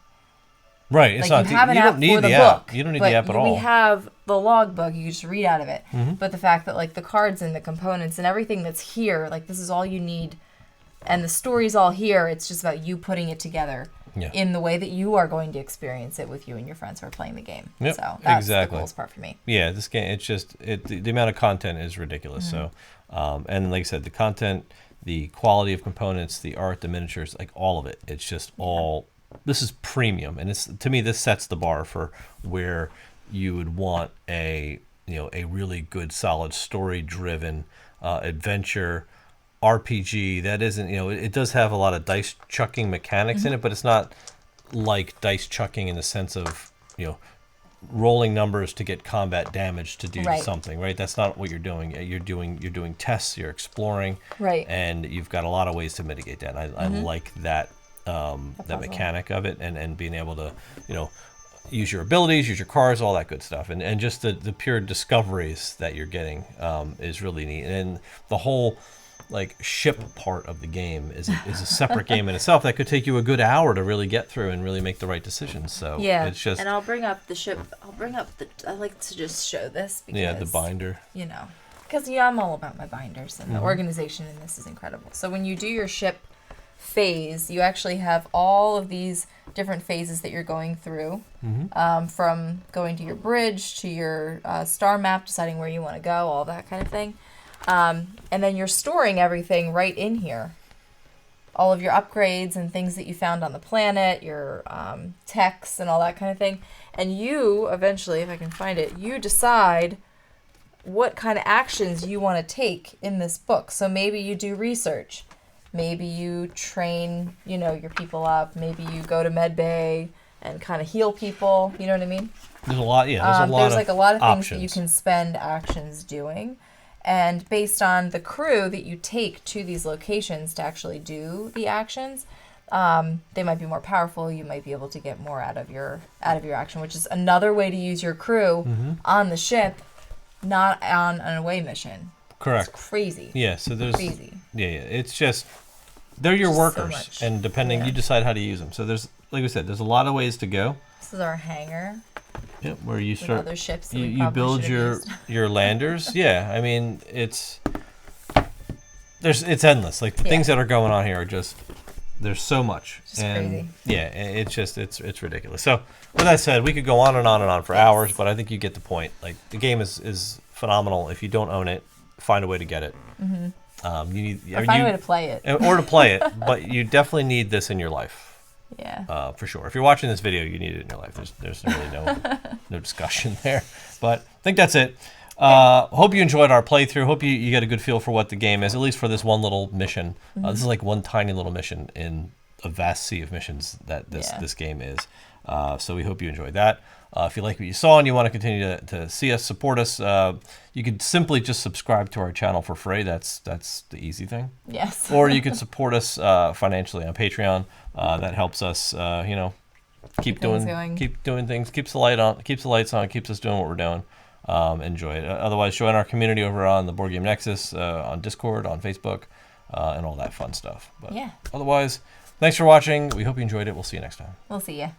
Right. It's
Like
not.
you have an
you
app
don't need
for the
app.
book.
You don't need
but
the app at all.
We have the logbook. You can just read out of it. But the fact that like the cards and the components and everything that's here, like this is all you need, and the story's all here. It's just about you putting it together
Yeah.
in the way that you are going to experience it with you and your friends who are playing the game.
Yep,
So that's
exactly.
the coolest part for me.
Yeah, this game, it's just the amount of content is ridiculous. So, and like I said, the content, the quality of components, the art, the miniatures, like all of it. It's just all. This is premium, and it's to me this sets the bar for where you would want a really good, solid, story-driven adventure RPG that isn't, it does have a lot of dice chucking mechanics in it, but it's not like dice chucking in the sense of, rolling numbers to get combat damage to do
Right.
something, right? That's not what you're doing. You're doing tests, you're exploring,
Right.
and you've got a lot of ways to mitigate that. And I like that that mechanic of it, and being able to, use your abilities, use your cards, all that good stuff, and just the pure discoveries that you're getting is really neat. And the whole like ship part of the game is a separate game in itself that could take you a good hour to really get through and really make the right decisions. So
Yeah,
it's just
and I'll bring up the ship. I like to just show this because
the binder.
Because I'm all about my binders, and the organization in this is incredible. So when you do your ship phase, you actually have all of these different phases that you're going through, from going to your bridge to your star map, deciding where you want to go, all that kind of thing. And then you're storing everything right in here. All of your upgrades and things that you found on the planet, your techs and all that kind of thing. And you, eventually, if I can find it, you decide what kind of actions you want to take in this book. So maybe you do research. Maybe you train, your people up. Maybe you go to med bay and kind of heal people. You know what I mean?
There's a lot. Yeah, there's a lot.
There's like a lot of things that you
options.
can spend actions doing. And based on the crew that you take to these locations to actually do the actions, they might be more powerful. You might be able to get more out of your action, which is another way to use your crew on the ship, not on an away mission.
Correct.
It's crazy.
Yeah. So there's.
Crazy.
Yeah. It's just. they're your
Just so
workers,
much.
and depending,
Yeah.
you decide how to use them. So there's, like we said, there's a lot of ways to go.
This is our hangar.
Yep, where you
With
start,
other ships that we
you
probably
build
should have
your
used.
your landers. Yeah, I mean it's endless. Like the things that are going on here are just there's so much.
Just crazy.
Yeah, it's just it's ridiculous. So with that said, we could go on and on and on for hours, but I think you get the point. Like the game is phenomenal. If you don't own it, find a way to get it. You need
Or find a way to play it.
or to play it, but you definitely need this in your life.
Yeah.
For sure. If you're watching this video, you need it in your life. There's really no discussion there. But I think that's it. Hope you enjoyed our playthrough. Hope you get a good feel for what the game is, at least for this one little mission. This is like one tiny little mission in a vast sea of missions that this game is. So we hope you enjoyed that. If you like what you saw and you want to continue to see us, support us, you could simply just subscribe to our channel for free. That's the easy thing.
Yes.
Or you could support us financially on Patreon. That helps us, keep
things
doing
going.
things, keeps the lights on, keeps us doing what we're doing. Enjoy it. Otherwise, join our community over on the Board Game Nexus, on Discord, on Facebook, and all that fun stuff. But
Yeah.
otherwise, thanks for watching. We hope you enjoyed it. We'll see you next time.
We'll see ya.